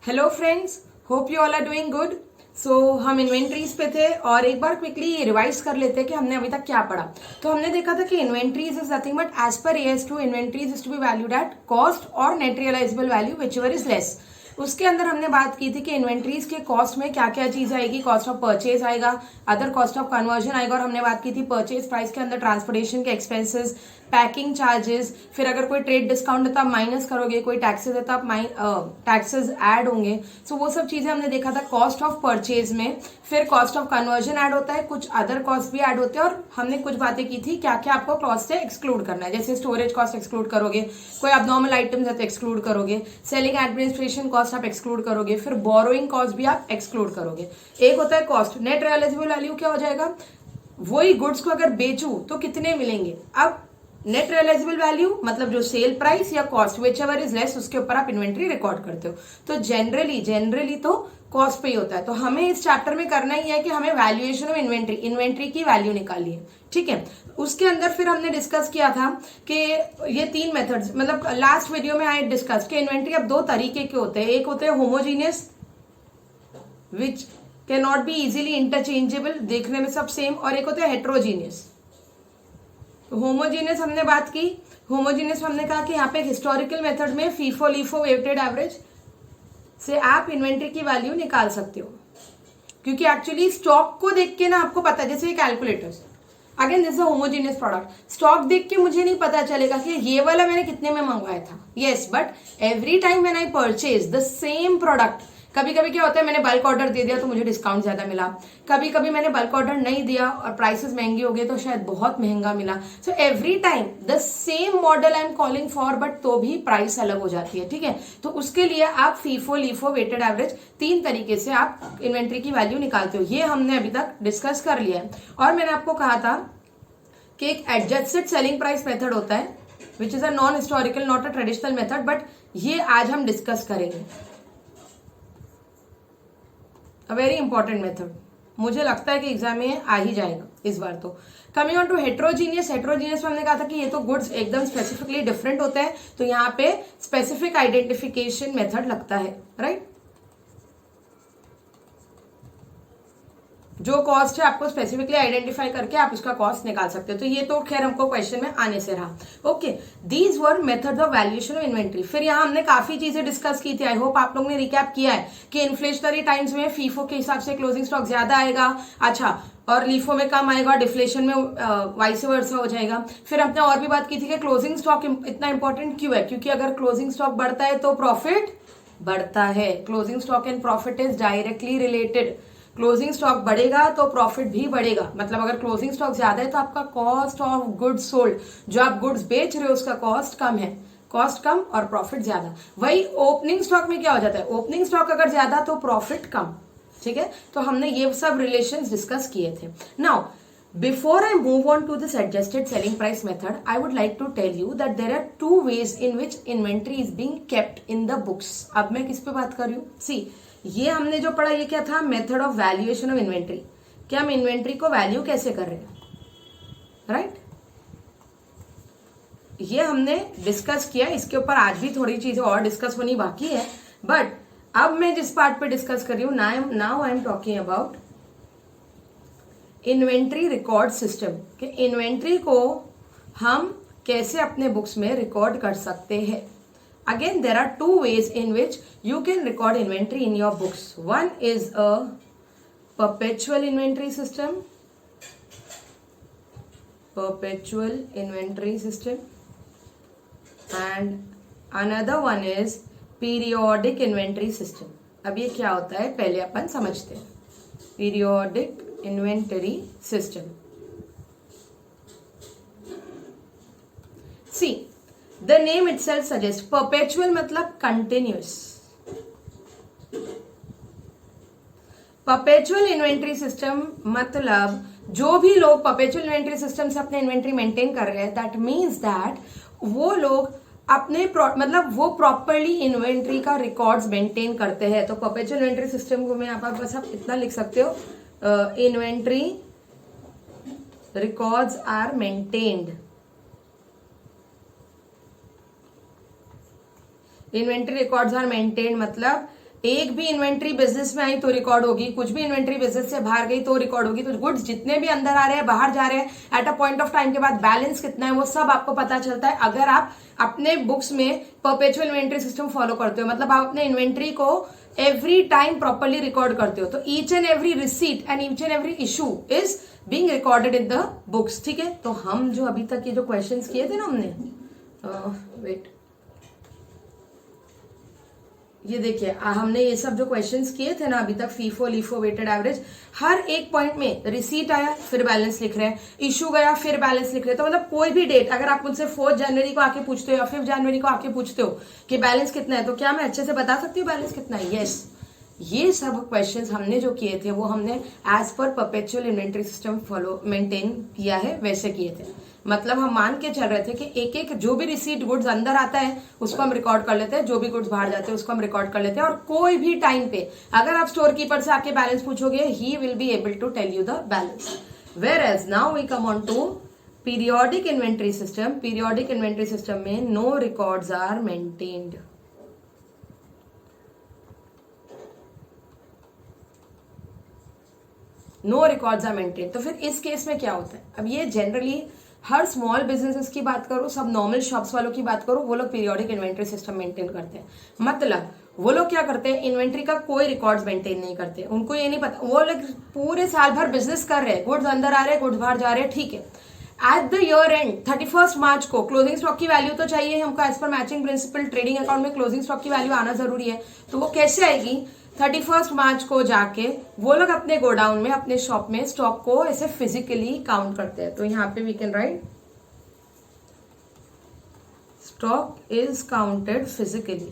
Hello friends, hope you all are doing good. So हम inventories पे थे और एक बार क्विकली रिवाइज कर लेते हैं कि हमने अभी तक क्या पढ़ा। तो हमने देखा था कि inventories is nothing but as per AS2 inventories is to be valued at cost और net realisable value whichever is less. उसके अंदर हमने बात की थी कि इन्वेंट्रीज के कॉस्ट में क्या क्या चीज आएगी। कॉस्ट ऑफ परचेज आएगा, अदर कॉस्ट ऑफ कन्वर्जन आएगा, और हमने बात की थी परचेज प्राइस के अंदर ट्रांसपोर्टेशन के एक्सपेंसेस, पैकिंग चार्जेस, फिर अगर कोई ट्रेड डिस्काउंट है तो आप माइनस करोगे, कोई टैक्सेस है तो आप टैक्सेस ऐड होंगे। सो वो सब चीजें हमने देखा था कॉस्ट ऑफ परचेज में। फिर कॉस्ट ऑफ कन्वर्जन ऐड होता है, कुछ अदर कॉस्ट भी ऐड होते हैं, और हमने कुछ बातें की थी क्या क्या आपको कॉस्ट से एक्सक्लूड करना है। जैसे स्टोरेज कॉस्ट एक्सक्लूड करोगे, कोई अबनॉर्मल आइटम्स है तो एक्सक्लूड करोगे, सेलिंग एडमिनिस्ट्रेशन कॉस्ट आप एक्सक्लूड करोगे, फिर बोरोइंग कॉस्ट भी आप एक्सक्लूड करोगे। एक होता है कॉस्ट। नेट रियलाइजेबल वैल्यू क्या हो जाएगा, वही गुड्स को अगर बेचूं तो कितने मिलेंगे। अब नेट रियलाइजेबल वैल्यू मतलब जो सेल प्राइस या cost which ever is less, उसके ऊपर आप इन्वेंट्री रिकॉर्ड करते हो। तो जनरली तो कॉस्ट पे ही होता है। तो हमें इस चैप्टर में करना ही है कि हमें वैल्यूएशन ऑफ इन्वेंट्री की वैल्यू निकालनी है, ठीक है। उसके अंदर फिर हमने डिस्कस किया था कि ये तीन मेथड्स, मतलब लास्ट वीडियो में आई डिस्कस कि इन्वेंट्री अब दो तरीके के होते हैं। एक होते हैं homogeneous which can not be easily interchangeable, देखने में सब सेम, और एक होते हैं हेट्रोजीनियस। तो होमोजीनियस हमने बात की। होमोजीनियस हमने कहा कि यहाँ पे हिस्टोरिकल मेथड में फीफो लीफो वेटेड एवरेज से आप इन्वेंट्री की वैल्यू निकाल सकते हो, क्योंकि एक्चुअली स्टॉक को देख के ना आपको पता है, जैसे calculators again this homogeneous product, stock देख के मुझे नहीं पता चलेगा कि ये वाला मैंने कितने में मंगवाया था। Yes, but every time when I purchase the same product, कभी कभी क्या होता है मैंने बल्क ऑर्डर दे दिया तो मुझे डिस्काउंट ज्यादा मिला, कभी कभी मैंने बल्क ऑर्डर नहीं दिया और प्राइसेस महंगी हो गई तो शायद बहुत महंगा मिला। So every time the same model I am calling for, but तो भी प्राइस अलग हो जाती है, ठीक है। तो उसके लिए आप फीफो लीफो वेटेड एवरेज, तीन तरीके से आप इन्वेंट्री की वैल्यू निकालते हो। ये हमने अभी तक डिस्कस कर लिया है। और मैंने आपको कहा था कि एक एडजस्टेड सेलिंग प्राइस मेथड होता है which is a non historical not a traditional method, but ये आज हम डिस्कस करेंगे। अ वेरी इंपॉर्टेंट मेथड, मुझे लगता है कि एग्जाम में आ ही जाएगा इस बार। तो coming on to heterogeneous, heterogeneous में हमने कहा था कि ये तो गुड्स एकदम स्पेसिफिकली डिफरेंट होते हैं, तो यहाँ पे स्पेसिफिक आइडेंटिफिकेशन मेथड लगता है, राइट। जो कॉस्ट है आपको स्पेसिफिकली आइडेंटिफाई करके आप उसका कॉस्ट निकाल सकते हो। तो ये तो खैर हमको क्वेश्चन में आने से रहा। Okay, these were methods of valuation of inventory. फिर यहाँ हमने काफी चीजें डिस्कस की थी, आई होप आप लोगों ने रिकैप किया है कि इन्फ्लेशनरी टाइम्स में फीफो के हिसाब से क्लोजिंग स्टॉक ज्यादा आएगा, अच्छा, और लीफो में कम आएगा, डिफ्लेशन में वाइस वर्सा हो जाएगा। फिर हमने और भी बात की थी कि क्लोजिंग स्टॉक इतना इंपॉर्टेंट क्यों है, क्योंकि अगर क्लोजिंग स्टॉक बढ़ता है तो प्रॉफिट बढ़ता है। Closing stock and profit is directly related. Closing stock बढ़ेगा तो प्रॉफिट भी बढ़ेगा। मतलब अगर क्लोजिंग स्टॉक ज्यादा है तो आपका कॉस्ट ऑफ गुड्स सोल्ड, जो आप गुड्स बेच रहे हो उसका कॉस्ट कम है, कॉस्ट कम और प्रॉफिट ज्यादा। वही ओपनिंग स्टॉक में क्या हो जाता है, ओपनिंग स्टॉक अगर ज्यादा तो प्रॉफिट कम, ठीक है। तो हमने ये सब रिलेशंस डिस्कस किए थे। Now before I move on to this adjusted selling price method, I would like to tell you that there are two ways in which inventory is being kept in the books. अब मैं किस पे बात कर रही हूँ, सी ये हमने जो पढ़ा ये क्या था, method of valuation of inventory, कि हम इन्वेंट्री को वैल्यू कैसे कर रहे हैं, राइट। ये हमने डिस्कस किया, इसके ऊपर आज भी थोड़ी चीजें और डिस्कस होनी बाकी है, बट अब मैं जिस पार्ट पे डिस्कस कर रही हूँ now I am talking about inventory record system, कि इन्वेंट्री को हम कैसे अपने बुक्स में रिकॉर्ड कर सकते हैं। Again there are two ways in which you can record inventory in your books. One is a perpetual inventory system, perpetual inventory system, and another one is periodic inventory system. अब ये क्या होता है पहले अपन समझते हैं। periodic inventory system, see the name itself suggests, perpetual मतलब continuous, perpetual inventory system मतलब जो भी लोग परपेचुअल इन्वेंट्री सिस्टम से अपने इन्वेंट्री मेंटेन कर रहे हैं, दैट मीन्स दैट वो लोग अपने मतलब वो प्रॉपरली इन्वेंट्री का रिकॉर्ड्स मेंटेन करते हैं। तो परपेचुअल इन्वेंट्री सिस्टम को मैं आप बस आप इतना लिख सकते हो, inventory records are maintained, inventory records are maintained मतलब एक भी इन्वेंट्री बिजनेस में आई तो रिकॉर्ड होगी, कुछ भी इन्वेंट्री बिजनेस से बाहर गई तो रिकॉर्ड होगी। तो गुड्स जितने भी अंदर आ रहे हैं बाहर जा रहे हैं at a point of time के बाद बैलेंस कितना है वो सब आपको पता चलता है अगर आप अपने बुक्स में परपेचुअल इन्वेंट्री सिस्टम फॉलो करते हो। मतलब आप अपने इन्वेंट्री को एवरी टाइम प्रॉपरली रिकॉर्ड करते हो। तो each and every receipt and each and every issue is being recorded in the books. ठीक है, तो हम जो अभी तक ये जो क्वेश्चंस किए थे ना हमने, वेट, ये देखिए हमने ये सब जो क्वेश्चंस किए थे ना अभी तक, फीफो लीफो वेटेड एवरेज, हर एक पॉइंट में रिसीट आया फिर बैलेंस लिख रहे हैं, इशू गया फिर बैलेंस लिख रहे हैं। तो मतलब कोई भी डेट अगर आप मुझसे 4 जनवरी को आके पूछते हो या 5 जनवरी को आके पूछते हो कि बैलेंस कितना है, तो क्या मैं अच्छे से बता सकती हूँ बैलेंस कितना है? यस। ये सब क्वेश्चंस हमने जो किए थे वो हमने as per perpetual inventory system follow maintain किया है, वैसे किए थे। मतलब हम मान के चल रहे थे कि एक एक जो भी रिसीट गुड्स अंदर आता है उसको हम रिकॉर्ड कर लेते हैं, जो भी गुड्स बाहर जाते हैं उसको हम रिकॉर्ड कर लेते हैं। और कोई भी टाइम पे अगर आप स्टोर कीपर से आके बैलेंस पूछोगे, he will be able to tell you the balance. Whereas now we come on to periodic inventory system. Periodic inventory system में no records are maintained. No records are maintain. तो फिर इस case में क्या होता है? अब ये जनरली हर स्मॉल बिजनेसेस की बात करो, सब नॉर्मल शॉप्स वालों की बात करो, वो लोग पीरियोडिक इन्वेंट्री सिस्टम मेंटेन करते हैं। मतलब वो लोग क्या करते हैं, इन्वेंट्री का कोई रिकॉर्ड्स मेंटेन नहीं करते। उनको ये नहीं पता, वो लोग पूरे साल भर बिजनेस कर रहे हैं, गुड्स अंदर आ रहे हैं, गुड्स बाहर जा रहे हैं, ठीक है। एट द ईयर एंड 31 मार्च को क्लोजिंग स्टॉक की वैल्यू तो चाहिए हमको, as per matching principle trading account में क्लोजिंग स्टॉक की वैल्यू आना जरूरी है। तो वो कैसे आएगी? 31 मार्च को जाके वो लोग अपने गोडाउन में, अपने शॉप में स्टॉक को ऐसे फिजिकली काउंट करते हैं। तो यहाँ पे we can write stock is counted physically.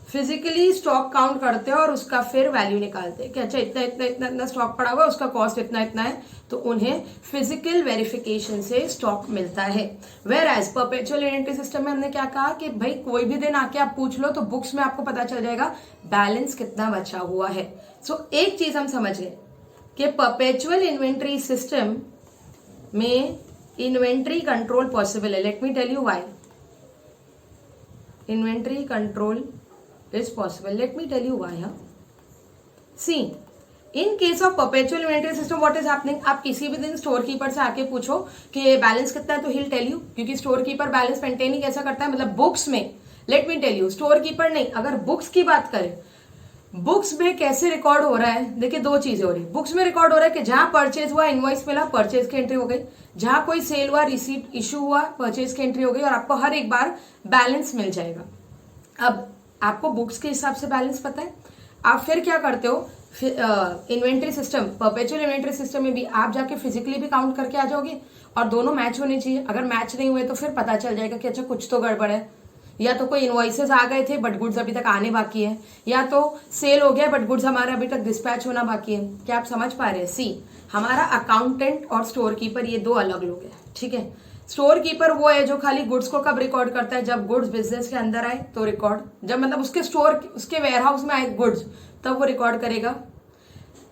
Physically stock count करते हैं और उसका फिर वैल्यू निकालते हैं कि अच्छा इतना इतना इतना इतना स्टॉक पड़ा हुआ है, उसका कॉस्ट इतना इतना है। तो उन्हें फिजिकल वेरिफिकेशन से स्टॉक मिलता है। Whereas perpetual inventory system में हमने क्या कहा कि भाई कोई भी दिन आके आप पूछ लो तो बुक्स में आपको पता चल जाएगा बैलेंस कितना बचा हुआ है। सो एक चीज हम समझ गए कि परपेचुअल इन्वेंट्री सिस्टम में इन्वेंट्री कंट्रोल पॉसिबल है। Let me tell you why inventory control is possible. Let me tell you why. See, in case of perpetual inventory system, what is happening? आप किसी भी दिन स्टोर कीपर से आके पूछो कि बैलेंस कितना है तो he'll tell you, क्योंकि स्टोर कीपर बैलेंस मेंटेन ही कैसा करता है, मतलब बुक्स में। Let me tell you, store keeper नहीं, अगर बुक्स की बात करें, बुक्स में कैसे रिकॉर्ड हो रहा है? देखिए दो चीजें हो रही है। बुक्स में रिकॉर्ड हो रहा है कि जहां परचेज हुआ, इनवॉइस मिला, परचेज की एंट्री हो गई। जहां कोई सेल हुआ, रिसीट इशू हुआ, परचेज की एंट्री हो गई, और आपको हर एक बार बैलेंस मिल जाएगा। अब आपको बुक्स के हिसाब से बैलेंस पता है, आप फिर क्या करते हो, inventory system, perpetual inventory system में भी आप जाके फिजिकली भी काउंट करके आ जाओगे और दोनों मैच होने चाहिए। अगर मैच नहीं हुए तो फिर पता चल जाएगा कि अच्छा कुछ तो गड़बड़ है, या तो कोई इनवॉइसेस आ गए थे बट गुड्स अभी तक आने बाकी है, या तो सेल हो गया बट गुड्स हमारा अभी तक डिस्पैच होना बाकी है। क्या आप समझ पा रहे हैं? सी, हमारा अकाउंटेंट और स्टोर कीपर ये दो अलग लोग हैं, ठीक है। स्टोर कीपर वो है जो खाली गुड्स को कब रिकॉर्ड करता है, जब गुड्स बिजनेस के अंदर आए तो रिकॉर्ड, जब मतलब उसके स्टोर, उसके वेयरहाउस में आए गुड्स तब वो रिकॉर्ड करेगा।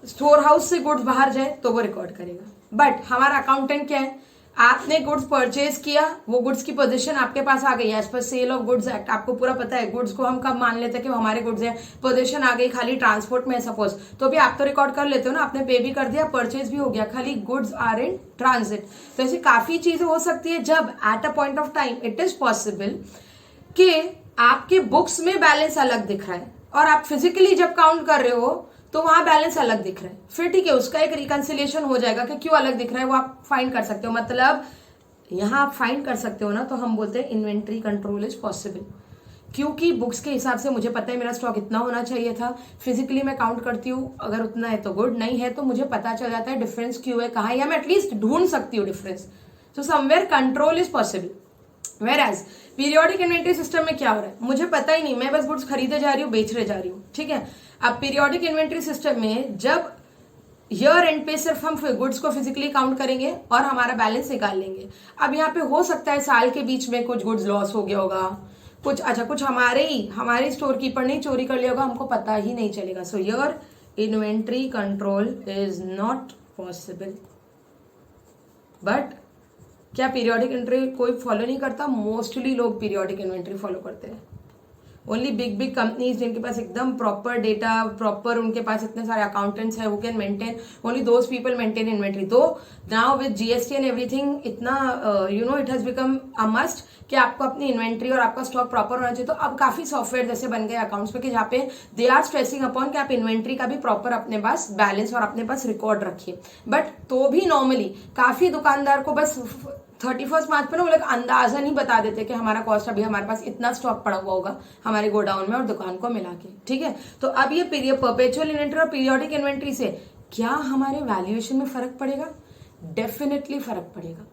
स्टोर हाउस से गुड्स बाहर जाए तो वो रिकॉर्ड करेगा। बट हमारा अकाउंटेंट क्या है, आपने गुड्स परचेज किया, वो गुड्स की पोजीशन आपके पास आ गई as per cell of goods act, आपको पूरा पता है गुड्स को हम कब मान लेते हैं कि वो हमारे गुड्स है, पोजीशन आ गई, खाली ट्रांसपोर्ट में सपोज, तो भी आप तो रिकॉर्ड कर लेते हो ना, आपने पे भी कर दिया, परचेज भी हो गया, खाली गुड्स आर इन ट्रांजिट। तो ऐसी काफी चीजें हो सकती है जब at a point of time it is possible कि आपके बुक्स में बैलेंस अलग दिख रहा है और आप फिजिकली जब काउंट कर रहे हो तो वहां बैलेंस अलग दिख रहा है। फिर ठीक है, उसका एक रिकंसिलिएशन हो जाएगा कि क्यों अलग दिख रहा है, वो आप फाइंड कर सकते हो। मतलब यहां आप फाइंड कर सकते हो ना, तो हम बोलते हैं इन्वेंट्री कंट्रोल इज पॉसिबल, क्योंकि बुक्स के हिसाब से मुझे पता है मेरा स्टॉक इतना होना चाहिए था, फिजिकली मैं काउंट करती हूँ, अगर उतना है तो गुड, नहीं है तो मुझे पता चल जाता है डिफरेंस क्यों है, कहाँ, या मैं एटलीस्ट ढूंढ सकती हूँ डिफरेंस। तो somewhere control is possible. Whereas periodic inventory system में क्या हो रहा है, मुझे पता ही नहीं, मैं बस गुड्स खरीदे जा रही हूँ, बेच रहे जा रही हूँ, ठीक है। अब पीरियोडिक इन्वेंट्री सिस्टम में जब ईयर एंड पे सिर्फ हम गुड्स को फिजिकली काउंट करेंगे और हमारा बैलेंस निकाल लेंगे। अब यहाँ पे हो सकता है साल के बीच में कुछ गुड्स लॉस हो गया होगा, कुछ अच्छा कुछ हमारे स्टोर कीपर ने चोरी कर लिया होगा, हमको पता ही नहीं चलेगा। So year inventory control is not possible. But क्या पीरियोडिक इन्वेंट्री कोई फॉलो नहीं करता? मोस्टली लोग पीरियोडिक इन्वेंट्री फॉलो करते हैं। ओनली बिग बिग कंपनीज जिनके पास एकदम प्रॉपर डेटा, प्रॉपर उनके पास इतने सारे अकाउंटेंट्स है, वो can maintain, only those people maintain inventory. तो now with GST and everything इतना it has become a must कि आपको अपनी इन्वेंट्री और आपका स्टॉक प्रॉपर होना चाहिए. तो अब काफी सॉफ्टवेयर जैसे बन गए अकाउंट्स पे कि जहाँ पे दे आर स्ट्रेसिंग अपॉन कि आप इन्वेंट्री का भी प्रॉपर अपने पास बैलेंस और अपने पास रिकॉर्ड रखिए. बट तो भी नॉर्मली काफी दुकानदार को बस 31 मार्च पे ना वो लोग अंदाजा नहीं बता देते कि हमारा कॉस्ट अभी हमारे पास इतना स्टॉक पड़ा हुआ होगा हमारे गोडाउन में और दुकान को मिला के. ठीक है, तो अब ये परपेचुअल इन्वेंट्री और पीरियोडिक इन्वेंट्री से क्या हमारे वैल्यूएशन में फर्क पड़ेगा? डेफिनेटली फर्क पड़ेगा.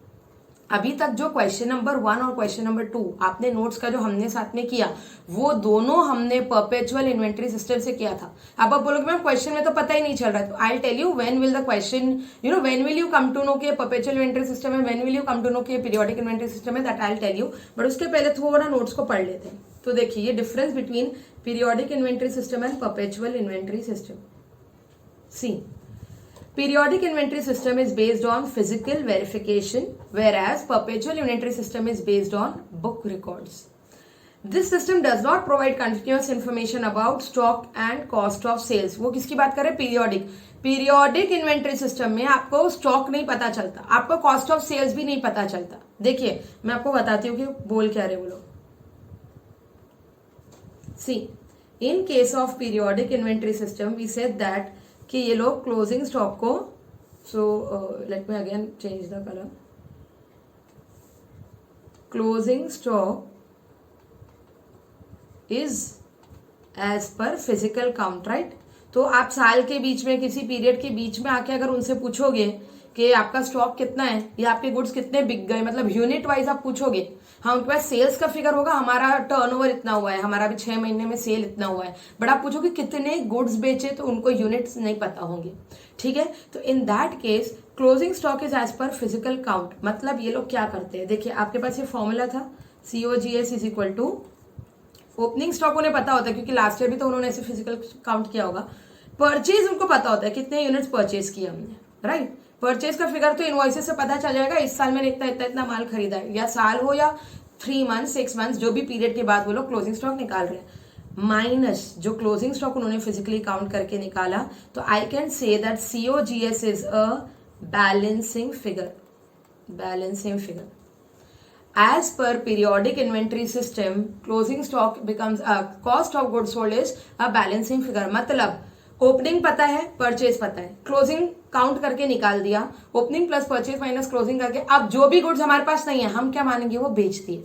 अभी तक जो क्वेश्चन नंबर 1 और क्वेश्चन नंबर 2 आपने नोट्स का जो हमने साथ में किया, वो दोनों हमने परपेचुअल इन्वेंट्री सिस्टम से किया था. अब आप बोलोगे मैम क्वेश्चन में तो पता ही नहीं चल रहा है. तो I tell you when will the question, when will you come to know के परपेचुअल इन्वेंट्री सिस्टम है, when will you come to know के पीरियोडिक इन्वेंट्री सिस्टम है, that I tell you. But उसके पहले थोड़ा नोट्स को पढ़ लेते हैं. तो देखिए ये difference between periodic inventory system and perpetual inventory system. See, periodic inventory system is based on physical verification, whereas perpetual inventory system is based on book records. This system does not provide continuous information about stock and cost of sales. वो किसकी बात कर रहे हैं? Periodic inventory system में आपको stock नहीं पता चलता, आपको कॉस्ट ऑफ सेल्स भी नहीं पता चलता. देखिए मैं आपको बताती हूँ कि बोल क्या रहे वो लोग. See, in case of periodic inventory system we said that कि ये लोग क्लोजिंग स्टॉक को, so let me again change the colour, closing stock is as per physical count, right. तो आप साल के बीच में किसी पीरियड के बीच में आके अगर उनसे पूछोगे कि आपका स्टॉक कितना है या आपके गुड्स कितने बिक गए, मतलब यूनिट वाइज आप पूछोगे, हाँ उनके पास सेल्स का फिगर होगा, हमारा टर्नओवर इतना हुआ है, हमारा भी 6 महीने में सेल इतना हुआ है, बट आप पूछोगे कितने गुड्स बेचे तो उनको यूनिट्स नहीं पता होंगे. ठीक है, तो in that case closing stock is as per physical count. मतलब ये लोग क्या करते हैं, देखिए आपके पास ये फॉर्मूला था COGS is equal to opening stock, उन्हें पता होता है क्योंकि लास्ट ईयर भी तो उन्होंने ऐसे फिजिकल काउंट किया होगा. परचेज उनको पता होता है कितने यूनिट्स परचेज किया हमने, राइट. परचेज का फिगर तो इनवॉइसेस से पता चल जाएगा, इस साल मैंने इतना इतना इतना माल खरीदा है, या साल हो या 3 मंथ्स 6 मंथ्स जो भी पीरियड के बाद वो लोग क्लोजिंग स्टॉक निकाल रहे हैं, माइनस जो क्लोजिंग स्टॉक उन्होंने फिजिकली काउंट करके निकाला. तो आई can say that COGS is a balancing figure. As per periodic inventory system, closing stock becomes cost of goods sold is a balancing figure. मतलब opening पता है, परचेज पता है, क्लोजिंग काउंट करके निकाल दिया, opening plus purchase minus closing करके अब जो भी गुड्स हमारे पास नहीं है हम क्या मानेंगे, वो बेच दिए.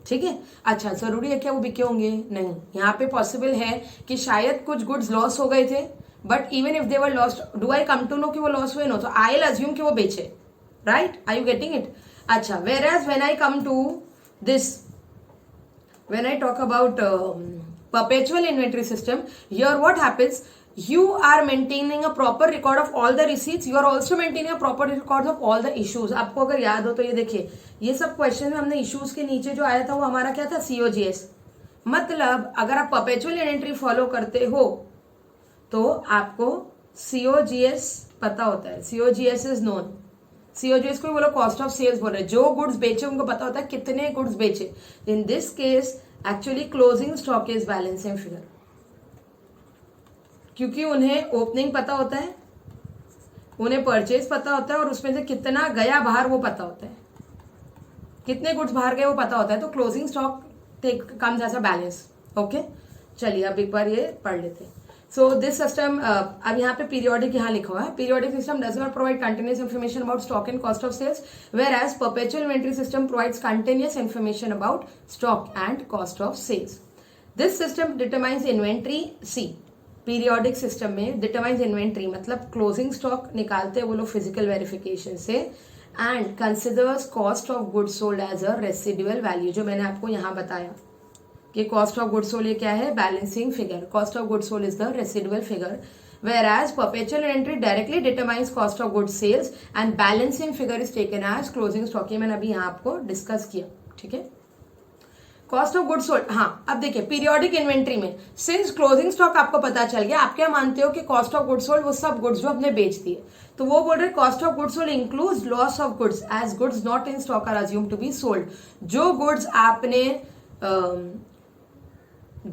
ठीक है, अच्छा जरूरी है क्या वो बिके होंगे? नहीं. यहाँ पे पॉसिबल है कि शायद कुछ गुड्स लॉस हो गए थे, but even if they were lost, do I come to know कि वो लॉस हुए? नो. तो आई विल अज्यूम कि वो बेचे, right. Are you getting it? अच्छा, whereas when I come to this, when I talk about perpetual inventory system, here what happens, you are maintaining a proper record of all the receipts, you are also maintaining a proper record of all the issues. आपको अगर याद हो तो ये देखिए, ये सब question में हमने इश्यूज के नीचे जो आया था वो हमारा क्या था? COGS. मतलब अगर आप perpetual इन्वेंट्री फॉलो करते हो तो आपको COGS पता होता है. COGS is known. COGS को वो लोग कॉस्ट ऑफ सेल्स बोल रहे हैं, जो गुड्स बेचे उनको पता होता है कितने गुड्स बेचे. In this case actually closing stock is balancing figure, क्योंकि उन्हें ओपनिंग पता होता है, उन्हें परचेज पता होता है और उसमें से कितना गया बाहर वो पता होता है, कितने गुड्स बाहर गए वो पता होता है. तो closing stock comes as a balance. Okay, चलिए अब एक बार ये पढ़ लेते हैं. सो दिस सिस्टम, अब यहाँ पे पीरियोडिक यहाँ लिखा हुआ है, periodic system does not provide continuous information about stock and cost of sales, whereas perpetual inventory system provides continuous information about stock and cost of sales. This system determines inventory. See, periodic system में determines inventory मतलब closing stock निकालते हैं वो लोग physical verification से, and considers cost of goods sold as a residual value. जो मैंने आपको यहाँ बताया कि कॉस्ट ऑफ गुड्स सोल्ड ये क्या है? Balancing figure. Cost of goods sold is the residual figure, whereas perpetual inventory directly determines cost of goods sales and balancing figure is taken as closing stock. ये मैंने अभी यहाँ आपको discuss किया. ठीक है, कॉस्ट ऑफ गुड्स सोल्ड. हाँ, अब देखिए पीरियोडिक इन्वेंट्री में सिंस क्लोजिंग स्टॉक आपको पता चल गया, आप क्या मानते हो कि कॉस्ट ऑफ गुड्स सोल्ड वो सब गुड्स जो आपने बेच दिए, तो वो बोल रहे cost of goods sold includes loss of goods as goods not in stock are assumed to be sold. जो गुड्स आपने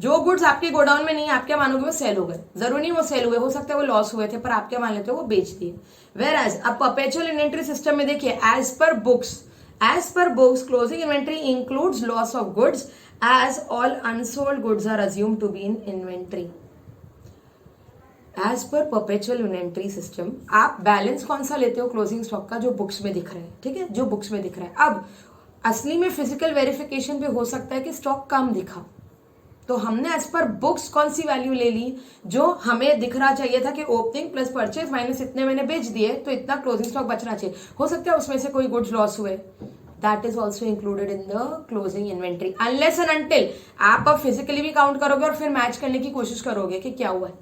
जो गुड्स आपके गोडाउन में नहीं है, आप क्या मानोगे वो सेल हो गए, जरूरी नहीं वो सेल हुए, हो सकता है वो लॉस हुए थे, पर आप क्या मान लेते हो वो बेच दिए। वेयर एज अब परपेचुअल इन्वेंट्री सिस्टम में देखिए, as per books closing inventory includes loss of goods as all unsold goods are assumed to be in inventory. As per perpetual inventory system आप बैलेंस कौन सा लेते हो क्लोजिंग स्टॉक का, जो बुक्स में दिख रहा है, ठीक है, जो बुक्स में दिख रहा है। अब असली में फिजिकल वेरिफिकेशन पे हो सकता है कि स्टॉक कम दिखा, तो हमने एज पर बुक्स कौन सी वैल्यू ले ली, जो हमें दिख रहा चाहिए था कि ओपनिंग प्लस परचेज माइनस इतने मैंने बेच दिए तो इतना क्लोजिंग स्टॉक बचना चाहिए। हो सकता है उसमें से कोई गुड्स लॉस हुए, that is also included in the closing inventory, unless and until आप अब फिजिकली भी काउंट करोगे और फिर मैच करने की कोशिश करोगे कि क्या हुआ है,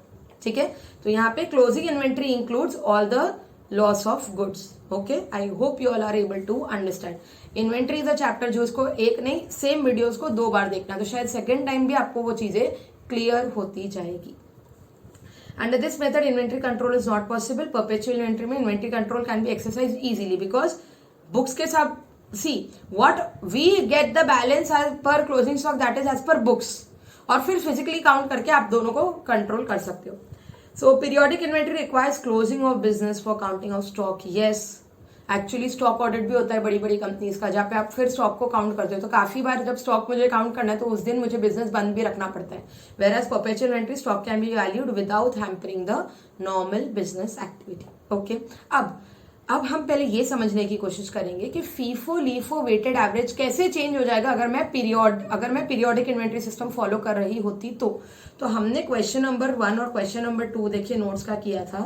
ठीक है। तो यहाँ पे closing inventory includes all the loss of goods. Okay, I hope you all are able to understand. Inventory is a chapter जो इसको एक नहीं सेम वीडियोस को 2 बार देखना, तो शायद सेकेंड टाइम भी आपको वो चीजें क्लियर होती जाएगी। Under this method inventory control is not possible. Perpetual inventory में inventory control can be exercise easily because books के साथ see what we get the balance as per closing stock, that is as per books, और फिर physically count करके आप दोनों को control कर सकते हो। So periodic inventory requires closing of business for counting of stock. Yes, actually stock audit भी होता है बड़ी बड़ी कंपनीज का, जहाँ पे आप फिर स्टॉक को काउंट करते हो। तो काफी बार जब स्टॉक मुझे काउंट करना है तो उस दिन मुझे बिजनेस बंद भी रखना पड़ता है। Whereas perpetual inventory stock can be valued without hampering the normal business activity. Okay, अब हम पहले ये समझने की कोशिश करेंगे कि फीफो लीफो वेटेड एवरेज कैसे चेंज हो जाएगा अगर मैं पीरियोडिक इन्वेंट्री सिस्टम फॉलो कर रही होती तो हमने क्वेश्चन नंबर 1 और क्वेश्चन नंबर 2 देखिए नोट्स का किया था।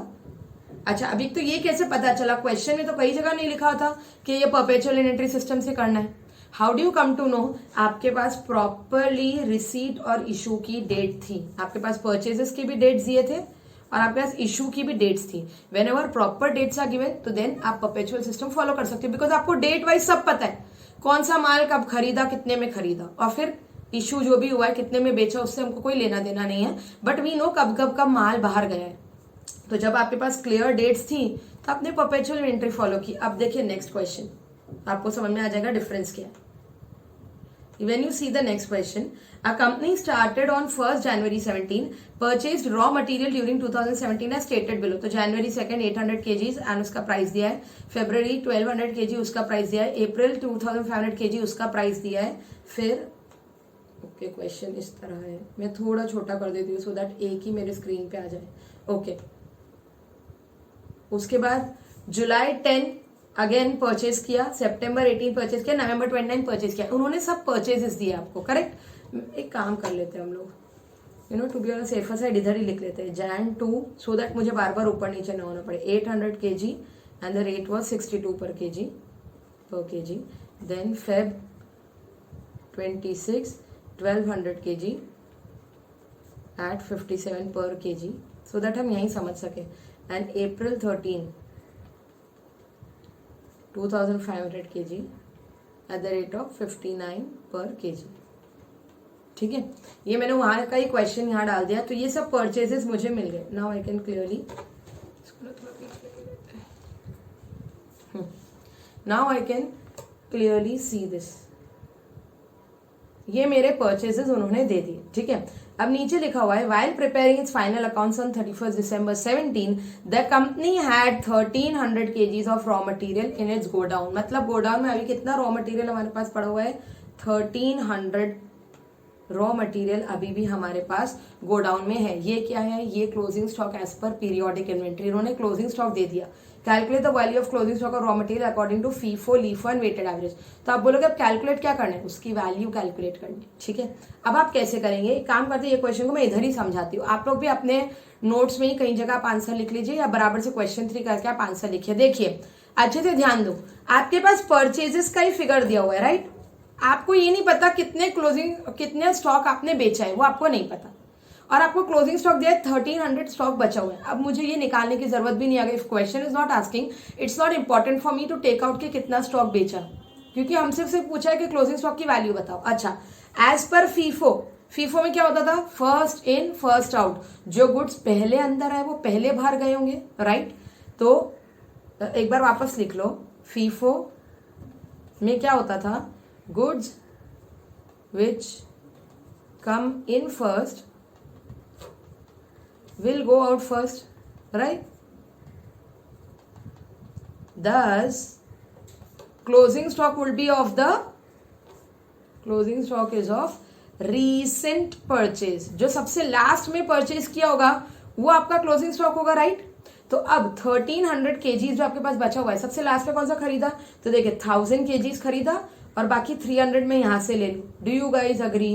अच्छा, अभी तो ये कैसे पता चला, क्वेश्चन में तो कई जगह नहीं लिखा था कि ये परपेचुअल इन्वेंट्री सिस्टम से करना है। How do you come to know? आपके पास प्रॉपरली रिसीट और इशू की डेट थी, आपके पास परचेजेस के भी डेट्स दिए थे और आपके पास इशू की भी डेट्स थी। Whenever proper dates are given तो देन आप परपेचुअल सिस्टम फॉलो कर सकते हो, बिकॉज आपको डेट वाइज सब पता है, कौन सा माल कब खरीदा, कितने में खरीदा, और फिर इशू जो भी हुआ है कितने में बेचा, उससे हमको कोई लेना देना नहीं है, बट वी नो कब माल बाहर गया है। तो जब आपके पास क्लियर डेट्स थी तो आपने परपेचुअल इन्वेंट्री फॉलो की। अब देखिए नेक्स्ट क्वेश्चन, आपको समझ में आ जाएगा डिफरेंस क्या है। When you see the next question, a company started on 1st January 17, purchased raw material during 2017 as stated below. तो January 2nd 800 kgs and उसका प्राइस दिया है, February 1200 kg उसका प्राइस दिया है, April 2500 kg उसका प्राइस दिया है। फिर ओके, क्वेश्चन इस तरह है, मैं थोड़ा छोटा कर देती हूँ सो दैट एक ही मेरे स्क्रीन पे आ जाए। ओके, उसके बाद जुलाई 10 अगेन परचेज किया, सितंबर 18 परचेज किया, नवंबर 29 परचेज किया, उन्होंने सब परचेजेस दिए आपको, करेक्ट। एक काम कर लेते हैं हम लोग, you know to be on safer side इधर ही लिख लेते हैं Jan 2 सो दैट मुझे बार बार ऊपर नीचे ना होना पड़े। 800 kg and the rate was 62 per kg। Then Feb 26 1200 kg at 57 per kg, so that हम यहीं समझ सके। And April 13 2500 kg at the rate of 59 per kg। ठीक है, ये मैंने वहां का ही क्वेश्चन यहाँ डाल दिया, तो ये सब परचेजेस मुझे मिल गए। Now I can clearly see this, ये मेरे परचेजेस उन्होंने दे दिए। ठीक है, अब नीचे लिखा हुआ है while preparing its final accounts on 31st December 17 the company had 1300 kgs of raw material in its godown। मतलब गोडाउन में अभी कितना रॉ मटेरियल हमारे पास पड़ा हुआ है? 1300 रॉ मटेरियल अभी भी हमारे पास गोडाउन में है। ये क्या है? ये closing stock as per periodic inventory, इन्होंने क्लोजिंग स्टॉक दे दिया। Calculate the value of closing stock और raw material according to FIFO LIFO and weighted average. तो आप बोलोगे अब कैलकुलेट क्या करना है? उसकी वैल्यू कैलकुलेट करनी है। ठीक है, अब आप कैसे करेंगे? काम करते हैं, ये क्वेश्चन को मैं इधर ही समझाती हूँ, आप लोग भी अपने नोट्स में ही कहीं जगह आप आंसर लिख लीजिए या बराबर से क्वेश्चन 3 करके आप आंसर लिखिए। देखिए अच्छे से ध्यान दो, आपके पास परचेजेस का ही फिगर दिया हुआ है, राइट। आपको ये नहीं पता कितने स्टॉक आपने बेचा है, वो आपको नहीं पता, और आपको क्लोजिंग स्टॉक दिया है 1300 स्टॉक बचा हुआ है। अब मुझे ये निकालने की जरूरत भी नहीं आ गई। If question is not asking, it's not important for me to take out कि कितना स्टॉक बेचा, क्योंकि हमसे सिर्फ पूछा है कि क्लोजिंग स्टॉक की वैल्यू बताओ। अच्छा, एज पर फीफो में क्या होता था? फर्स्ट इन फर्स्ट आउट, जो गुड्स पहले अंदर आए वो पहले बाहर गए होंगे, राइट। तो एक बार वापस लिख लो, फीफो में क्या होता था? Goods which come in first will go out first, right? Thus closing stock will be of the closing stock is of recent purchase. जो सबसे लास्ट में परचेज किया होगा वो आपका क्लोजिंग स्टॉक होगा, राइट? तो अब 1300 kgs जो आपके पास बचा हुआ है, सबसे लास्ट में कौन सा खरीदा? तो देखिए 1000 kgs खरीदा और बाकी 300 में यहां से ले लूं. Do you guys agree?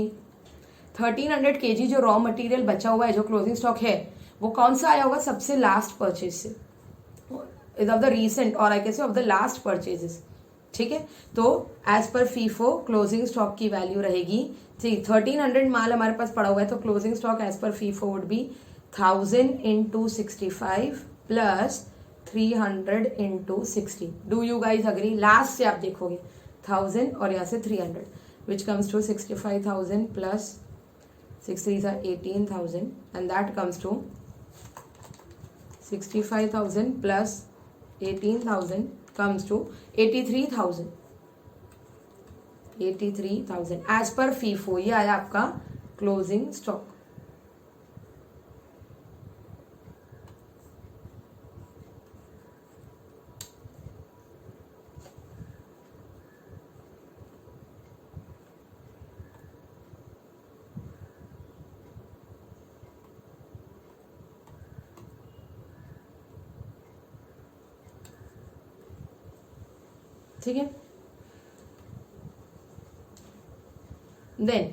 1300 kg जो रॉ मटेरियल बचा हुआ है, जो क्लोजिंग स्टॉक है, वो कौन सा आया होगा? सबसे लास्ट परचेज से, इज ऑफ द रीसेंट और I can say of the last purchases. ठीक है, तो as per FIFO closing stock की वैल्यू रहेगी, ठीक, 1300 माल हमारे पास पड़ा हुआ है, तो closing stock as per FIFO would be 1000 into 65 plus 300 into 60. Do you guys agree? Last से आप देखोगे 1000 और यहाँ से 300 which comes to 65,000 plus 6 are 18,000 and that comes to 65,000 plus 18,000 comes to 83,000. 83,000 as per FIFO. ये आया आपका क्लोजिंग स्टॉक. ठीक है, then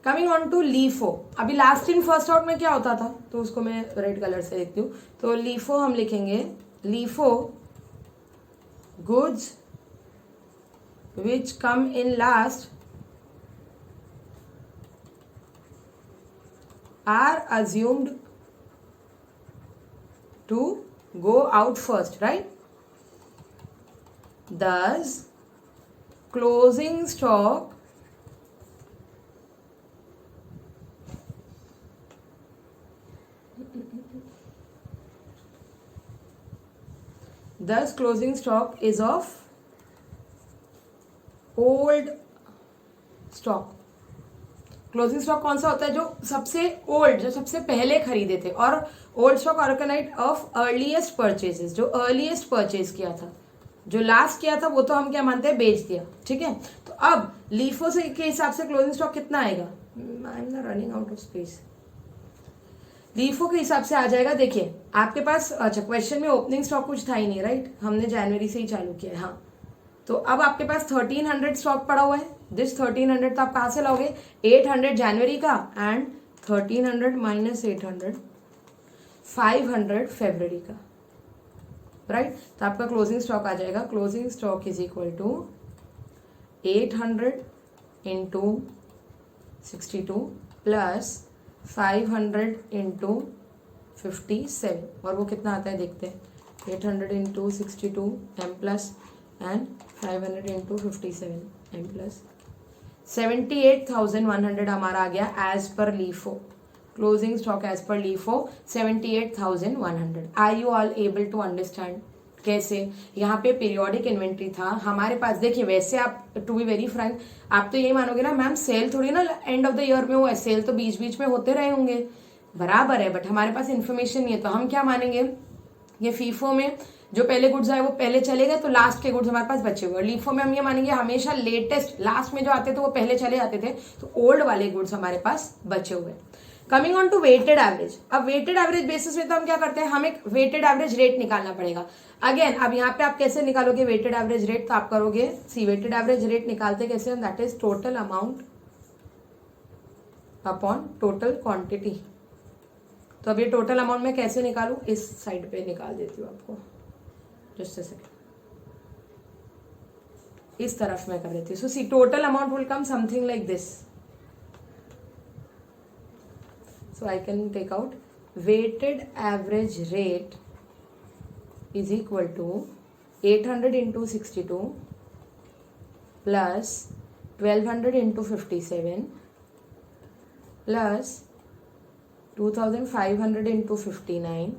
coming on to LIFO. अभी लास्ट इन फर्स्ट आउट में क्या होता था, तो उसको मैं रेड कलर से लिखती हूँ. तो लीफो हम लिखेंगे, LIFO goods which come in last are assumed to go out first, right? Thus, closing stock is of old stock. Closing stock कौन सा होता है? जो सबसे ओल्ड, जो सबसे पहले खरीदे थे. और old stock organize of earliest purchases, जो अर्लीएस्ट परचेज किया था. जो लास्ट किया था वो तो हम क्या मानते हैं? बेच दिया. ठीक है, तो अब लीफो से के हिसाब से क्लोजिंग स्टॉक कितना आएगा? I am not running out of space. LIFO के हिसाब से आ जाएगा, देखिए आपके पास, अच्छा क्वेश्चन में ओपनिंग स्टॉक कुछ था ही नहीं, राइट? हमने जनवरी से ही चालू किया है. हाँ, तो अब आपके पास 1300 स्टॉक पड़ा हुआ है. दिस 1300 तो आप कहां से लाओगे? 800 जनवरी का एंड 1300 माइनस 800 500 फरवरी का, राइट? तो आपका क्लोजिंग स्टॉक आ जाएगा, closing stock is equal to 800 into 62 plus 500 into 57. और वो कितना आता है देखते हैं. 800 into 62 M plus and 500 into 57 M plus 78,100 हमारा आ गया as per LIFO. Closing stock as per LIFO 78,100. Are you all able to understand कैसे? यहाँ पे पीरियोडिक इन्वेंट्री था हमारे पास. देखिए वैसे आप, टू बी वेरी फ्रैंक, आप तो ये मानोगे ना मैम सेल थोड़ी ना एंड ऑफ द ईयर में हुआ है, सेल तो बीच बीच में होते रहे होंगे, बराबर है, बट हमारे पास इन्फॉर्मेशन नहीं है. तो हम क्या मानेंगे? ये फीफो में जो पहले गुड्स आए वो पहले चले गए, तो लास्ट के गुड्स हमारे पास बचे हुए. लीफो में हम ये मानेंगे हमेशा लेटेस्ट, लास्ट में जो आते थे वो पहले चले जाते थे, तो ओल्ड वाले गुड्स हमारे पास बचे हुए. Coming on to weighted average. अब वेटेड एवरेज बेसिस में तो हम क्या करते हैं, हम एक वेटेड एवरेज रेट निकालना पड़ेगा. अगेन अब यहाँ पे आप कैसे निकालोगे वेटेड एवरेज रेट? तो आप करोगे, सी वेटेड एवरेज रेट निकालते कैसे हम? That is total amount upon total quantity. तो अब ये टोटल अमाउंट में कैसे निकालू? इस साइड पे निकाल देती हूँ आपको, जस्ट अ सेकंड, इस तरफ में कर देती हूँ. So see total amount will come something like this. So I can take out weighted average rate is equal to 800 into 62 plus 1200 into 57 plus 2500 into 59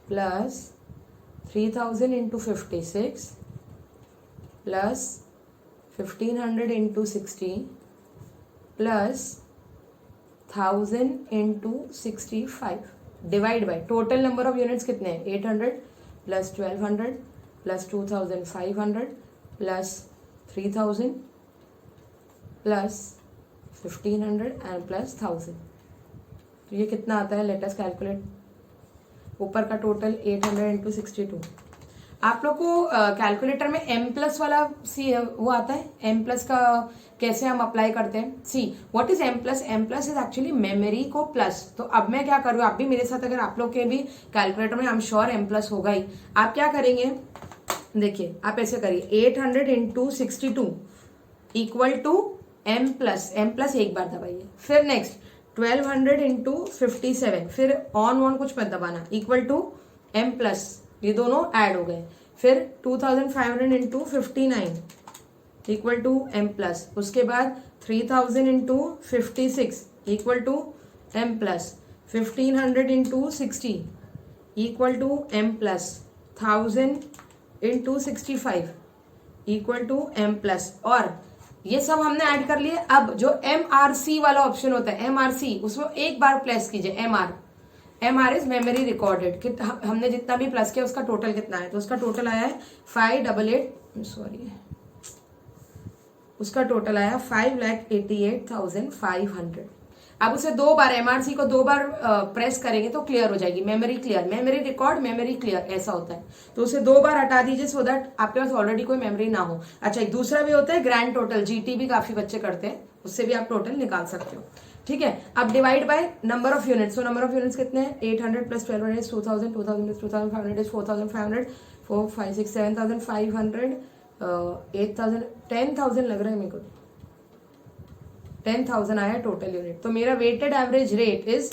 plus 3000 into 56 plus 1500 into 60 plus 1000 into 65 divide by total number of units कितने हैं 800 plus 1200 plus 2500 plus 3000 plus 1500 and plus 1000. तो ये कितना आता है, let us calculate. ऊपर का total 800 into 62. आप लोग को कैलकुलेटर में एम प्लस वाला सी वो आता है. एम प्लस का कैसे हम अप्लाई करते हैं. See what is M plus. M plus is actually memory को प्लस. तो अब मैं क्या करूँ, आप भी मेरे साथ, अगर आप लोग के भी कैलकुलेटर में I am sure M plus होगा ही. आप क्या करेंगे, देखिए आप ऐसे करिए 800 into 62 equal to M plus. M plus एक बार दबाइए. फिर नेक्स्ट 1200 इंटू 57, फिर ऑन कुछ मत दबाना, इक्वल टू एम प्लस. ये दोनों ऐड हो गए. फिर 2500 into 59 equal to M plus. उसके बाद 3000 into 56 equal to M plus. 1500 into 60 equal to M plus. 1000 into 65 equal to M plus. और ये सब हमने ऐड कर लिए. अब जो MRC वाला ऑप्शन होता है, MRC, उसमें एक बार प्लस कीजिए. MR is memory recorded. कि हमने जितना भी प्लस किया उसका टोटल कितना है, तो उसका टोटल आया है 588, सॉरी, उसका टोटल आया 5,88,500. अब उसे दो बार, MRC को 2 बार प्रेस करेंगे तो क्लियर हो जाएगी. Memory clear, memory record, memory clear, ऐसा होता है. तो उसे 2 बार हटा दीजिए सो दैट आपके पास ऑलरेडी कोई मेमोरी ना हो. अच्छा, एक दूसरा भी होता है ग्रैंड टोटल. GT भी काफी बच्चे करते हैं, उससे भी आप टोटल निकाल सकते हो. ठीक है. अब divide by number of units. तो नंबर ऑफ यूनिट्स कितने हैं 800 प्लस 1200 इज 2000, 2000 प्लस 2500 इज 4500, 4 5 6 7500, 8000, 10,000 लग रहा है मेरे को. 10,000 आया टोटल यूनिट. तो मेरा weighted average rate is,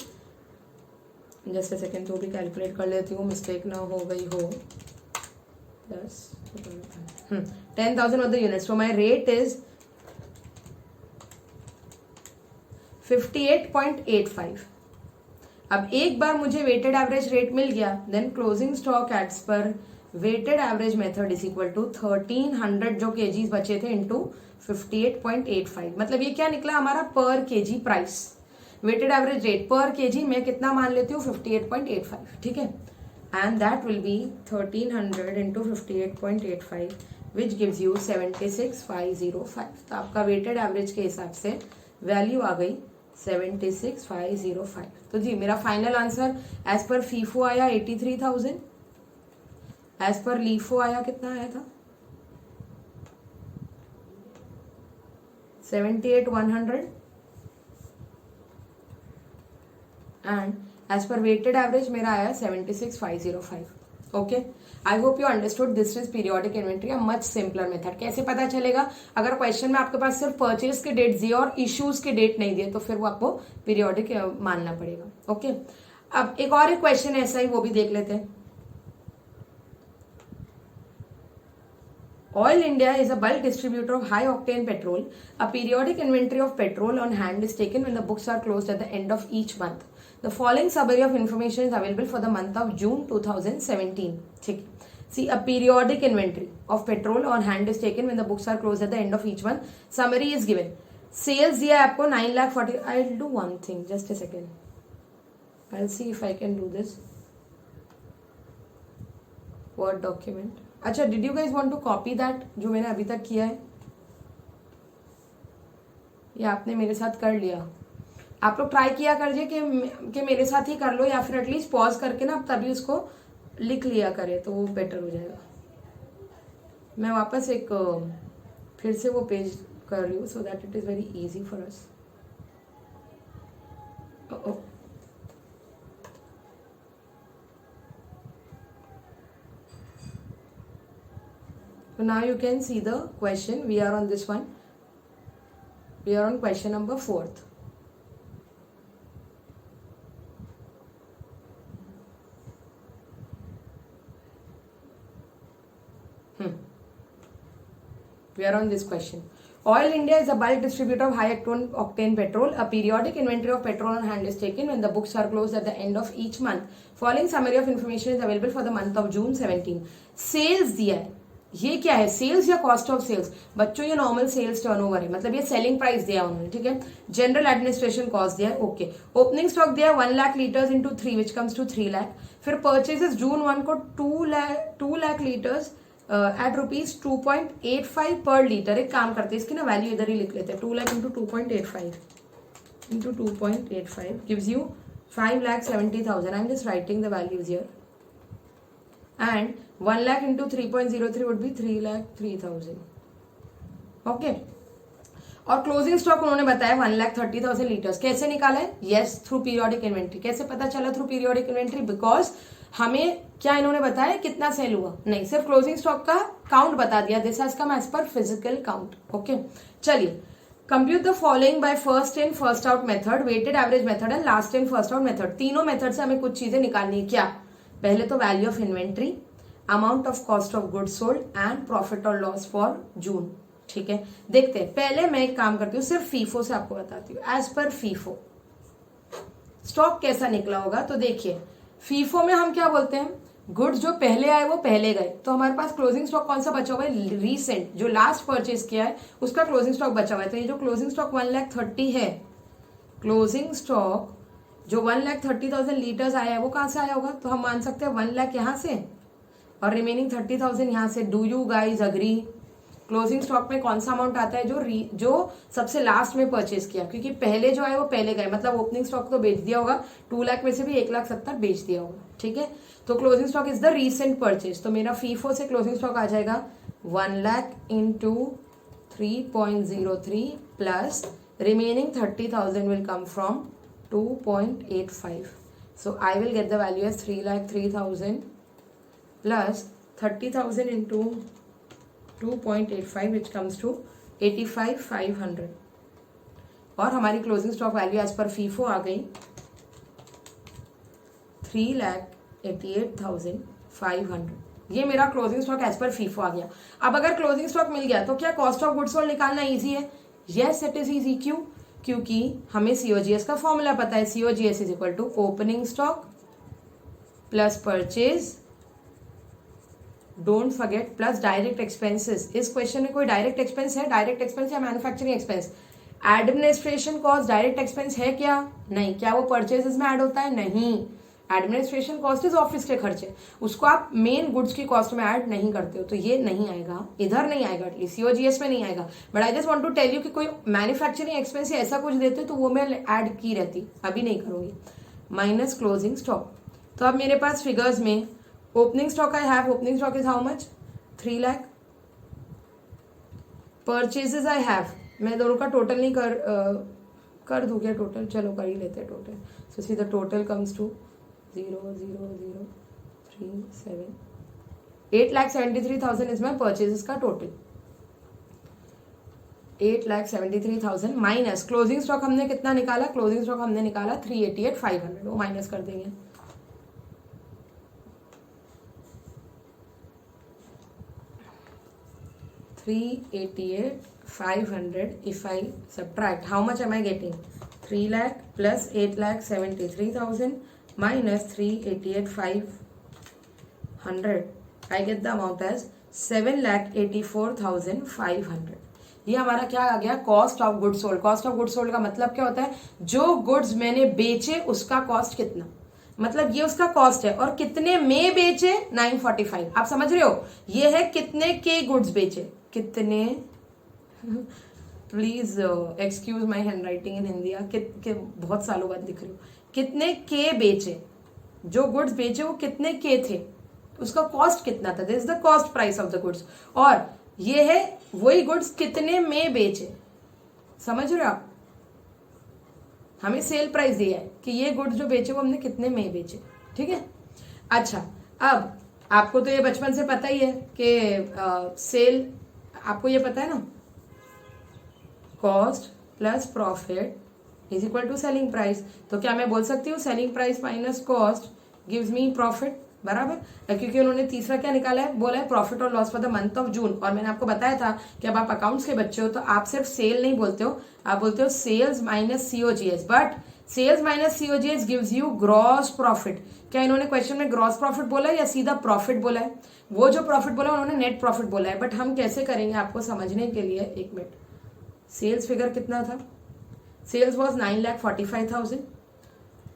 just a second, तो भी कैलकुलेट कर लेती हूँ, मिस्टेक ना हो गई हो. Plus 10,000 of the units. So my rate is 58.85. अब एक बार मुझे वेटेड एवरेज रेट मिल गया, then closing stock as per weighted average method is equal to 1300 जो केजीज बचे थे इंटू 58.85. मतलब ये क्या निकला हमारा per kg price. Weighted average rate per kg मैं कितना मान लेती हूँ 58.85. ठीक है. And that will be 1300 into 58.85 which gives you 76,505. तो आपका वेटेड एवरेज के हिसाब से वैल्यू आ गई 76,505. तो जी मेरा final answer as per FIFO आया 83,000. एज पर लीफो आया कितना आया था 78,100. And as per weighted average मेरा आया 76,505. Okay, I hope you understood. This is periodic inventory, a much simpler method. कैसे पता चलेगा, अगर क्वेश्चन में आपके पास सिर्फ परचेज के डेट दिए और इश्यूज के डेट नहीं दिए तो फिर वो आपको पीरियोडिक मानना पड़ेगा. ओके, अब एक और एक क्वेश्चन ऐसा ही, वो भी देख लेते हैं. Oil India is a bulk distributor of high octane petrol. A periodic inventory of petrol on hand is taken when the books are closed at the end of each month. The following summary of information is available for the month of June 2017. ठीक. See, a periodic inventory of petrol on hand is taken when the books are closed at the end of each month. Summary is given. Sales दिया है आपको 9,40,000. I'll do one thing. Just a second. I'll see if I can do this. Word document. अच्छा, did you guys want to copy that जो मैंने अभी तक किया है, या आपने मेरे साथ कर लिया. आप लोग ट्राई किया करिए कि मेरे साथ ही कर लो, या फिर एटलीस्ट पॉज करके ना तभी उसको लिख लिया करे तो वो बेटर हो जाएगा. मैं वापस एक फिर से वो पेज कर रही हूँ so that it is very easy for us. So now you can see the question. We are on this one. We are on question number 4th. We are on this question. Oil India is a bulk distributor of high octane petrol. A periodic inventory of petrol on hand is taken when the books are closed at the end of each month. Following summary of information is available for the month of June 17. Sales दिया है ये क्या है, sales या cost of sales? बच्चों ये normal sales turnover है, मतलब ये सेलिंग प्राइस दिया उन्होंने, ठीक है। जनरल एडमिनिस्ट्रेशन कॉस्ट दिया है, ओके। ओपनिंग स्टॉक दिया है 1 lakh litres into 3 which comes to 3 lakh. फिर परचेजेस जून 1 को 2 लाख लीटर्स एट रुपीज 2.85 पर लीटर। एक काम करते हैं, इसकी ना वैल्यू इधर ही लिख लेते हैं, 2 lakh into 2.85 into 2.85 gives you 5,70,000. I'm just writing the values here. And 1 lakh into 3.03 would be 3,03,000. Okay. और क्लोजिंग स्टॉक उन्होंने बताया 1,30,000 लीटर्स। कैसे निकाला है? Yes, through periodic inventory. कैसे पता चला थ्रू पीरियोडिक इन्वेंट्री? बिकॉज हमें क्या इन्होंने बताया कितना सेल हुआ? नहीं, सिर्फ क्लोजिंग स्टॉक का काउंट बता दिया। This has come as per physical count. Okay, चलिए compute the following by first in first out method, weighted average method and last in first out method. तीनों मेथड से हमें कुछ चीजें निकालनी है। क्या? पहले तो value of inventory, amount of cost of goods sold and profit और लॉस फॉर जून। ठीक है, देखते हैं। पहले मैं एक काम करती हूँ, सिर्फ फीफो से आपको बताती हूँ। एज पर फीफो स्टॉक कैसा निकला होगा, तो देखिए फीफो में हम क्या बोलते हैं, गुड्स जो पहले आए वो पहले गए। तो हमारे पास क्लोजिंग स्टॉक कौन सा बचा हुआ है? रीसेंट, जो लास्ट परचेज किया है उसका क्लोजिंग स्टॉक बचा हुआ है। तो ये जो क्लोजिंग स्टॉक 1,30,000 है, क्लोजिंग स्टॉक जो 1,30,000 लीटर्स आया है वो कहां से आया होगा? तो हम मान सकते हैं 1 लाख यहां से और रिमेनिंग 30,000 यहां से। Do you guys agree? Closing stock में कौन सा अमाउंट आता है? जो सबसे लास्ट में परचेज किया, क्योंकि पहले जो है वो पहले गए, मतलब ओपनिंग स्टॉक तो बेच दिया होगा। 2 लाख में से भी 1,70,000 बेच दिया होगा। ठीक है, तो closing stock is the recent purchase. तो मेरा फीफो से क्लोजिंग स्टॉक आ जाएगा 1 lakh into 3.03 plus remaining 30,000 will come from 2.85. So I will get the value as 3,03,000 plus 30,000 into 2.85 which comes to 85,500. और हमारी closing stock value as per FIFO आ गई 3,88,500। ये मेरा closing stock as per FIFO आ गया। अब अगर क्लोजिंग स्टॉक मिल गया तो क्या कॉस्ट ऑफ गुड्स सोल्ड निकालना इजी है? Yes, it is easy. क्यों? क्योंकि हमें सीओजीएस का फॉर्मूला पता है। COGS is equal to opening stock plus purchase, don't forget, plus direct expenses. इस क्वेश्चन में कोई डायरेक्ट एक्सपेंस है? डायरेक्ट एक्सपेंस या manufacturing expense? Administration cost direct expense है क्या? नहीं। क्या वो परचेजेस में ऐड होता है? नहीं। एडमिनिस्ट्रेशन कॉस्ट इज ऑफिस के खर्चे, उसको आप मेन गुड्स की कॉस्ट में ऐड नहीं करते हो, तो ये नहीं आएगा, इधर नहीं आएगा, एटलीस्ट सीओजीएस में नहीं आएगा। But I just want to tell you कि कोई मैन्युफैक्चरिंग एक्सपेंस या ऐसा कुछ देते तो वो मैं ऐड की रहती, अभी नहीं करूंगी। Minus closing stock. तो अब मेरे पास फिगर्स में opening stock I have, opening stock is how much? 3 lakh. Purchases I have, मैं दोनों का टोटल नहीं कर दूं क्या? टोटल चलो कर ही लेते हैं total. So see the total comes to 0,0,037 8,73,000 is my purchases का टोटल। 8,73,000 माइनस क्लोजिंग स्टॉक हमने कितना निकाला? क्लोजिंग स्टॉक हमने निकाला 388,500, वो माइनस कर देंगे। $388,500 if I subtract, how much am I getting? 3 lakh plus 8,73,000 minus 388,500. I get the amount as 7,84,500. ये हमारा क्या आ गया? Cost of goods sold. Cost of goods sold का मतलब क्या होता है? जो गुड्स मैंने बेचे उसका कॉस्ट कितना, मतलब ये उसका कॉस्ट है, और कितने में बेचे? 945। आप समझ रहे हो? ये है कितने के गुड्स बेचे, कितने please excuse my hand writing in Hindi, बहुत सालों बाद दिख रही हूँ। कितने के बेचे, जो गुड्स बेचे वो कितने के थे, उसका कॉस्ट कितना था, this is the cost price of the goods. और ये है वही गुड्स कितने में बेचे, समझ रहे हो आप? हमें सेल प्राइस दिया है कि ये गुड्स जो बेचे वो हमने कितने में बेचे। ठीक है, अच्छा अब आपको तो ये बचपन से पता ही है कि सेल, आपको ये पता है ना, cost plus profit is equal to selling price. तो क्या मैं बोल सकती हूँ selling price minus cost gives me profit, बराबर? क्योंकि उन्होंने तीसरा क्या निकाला है, बोला है प्रॉफिट और loss for the month of June. और मैंने आपको बताया था कि अब आप अकाउंट्स के बच्चे हो तो आप सिर्फ सेल नहीं बोलते हो, आप बोलते हो sales minus COGS. But sales minus COGS gives you gross profit. क्या इन्होंने क्वेश्चन में ग्रॉस प्रॉफिट बोला है या सीधा प्रॉफिट बोला है? वो जो प्रॉफिट बोला उन्होंने नेट प्रॉफिट बोला है, बट हम कैसे करेंगे आपको समझने के लिए, एक मिनट। सेल्स फिगर कितना था? सेल्स वॉज 9,45,000,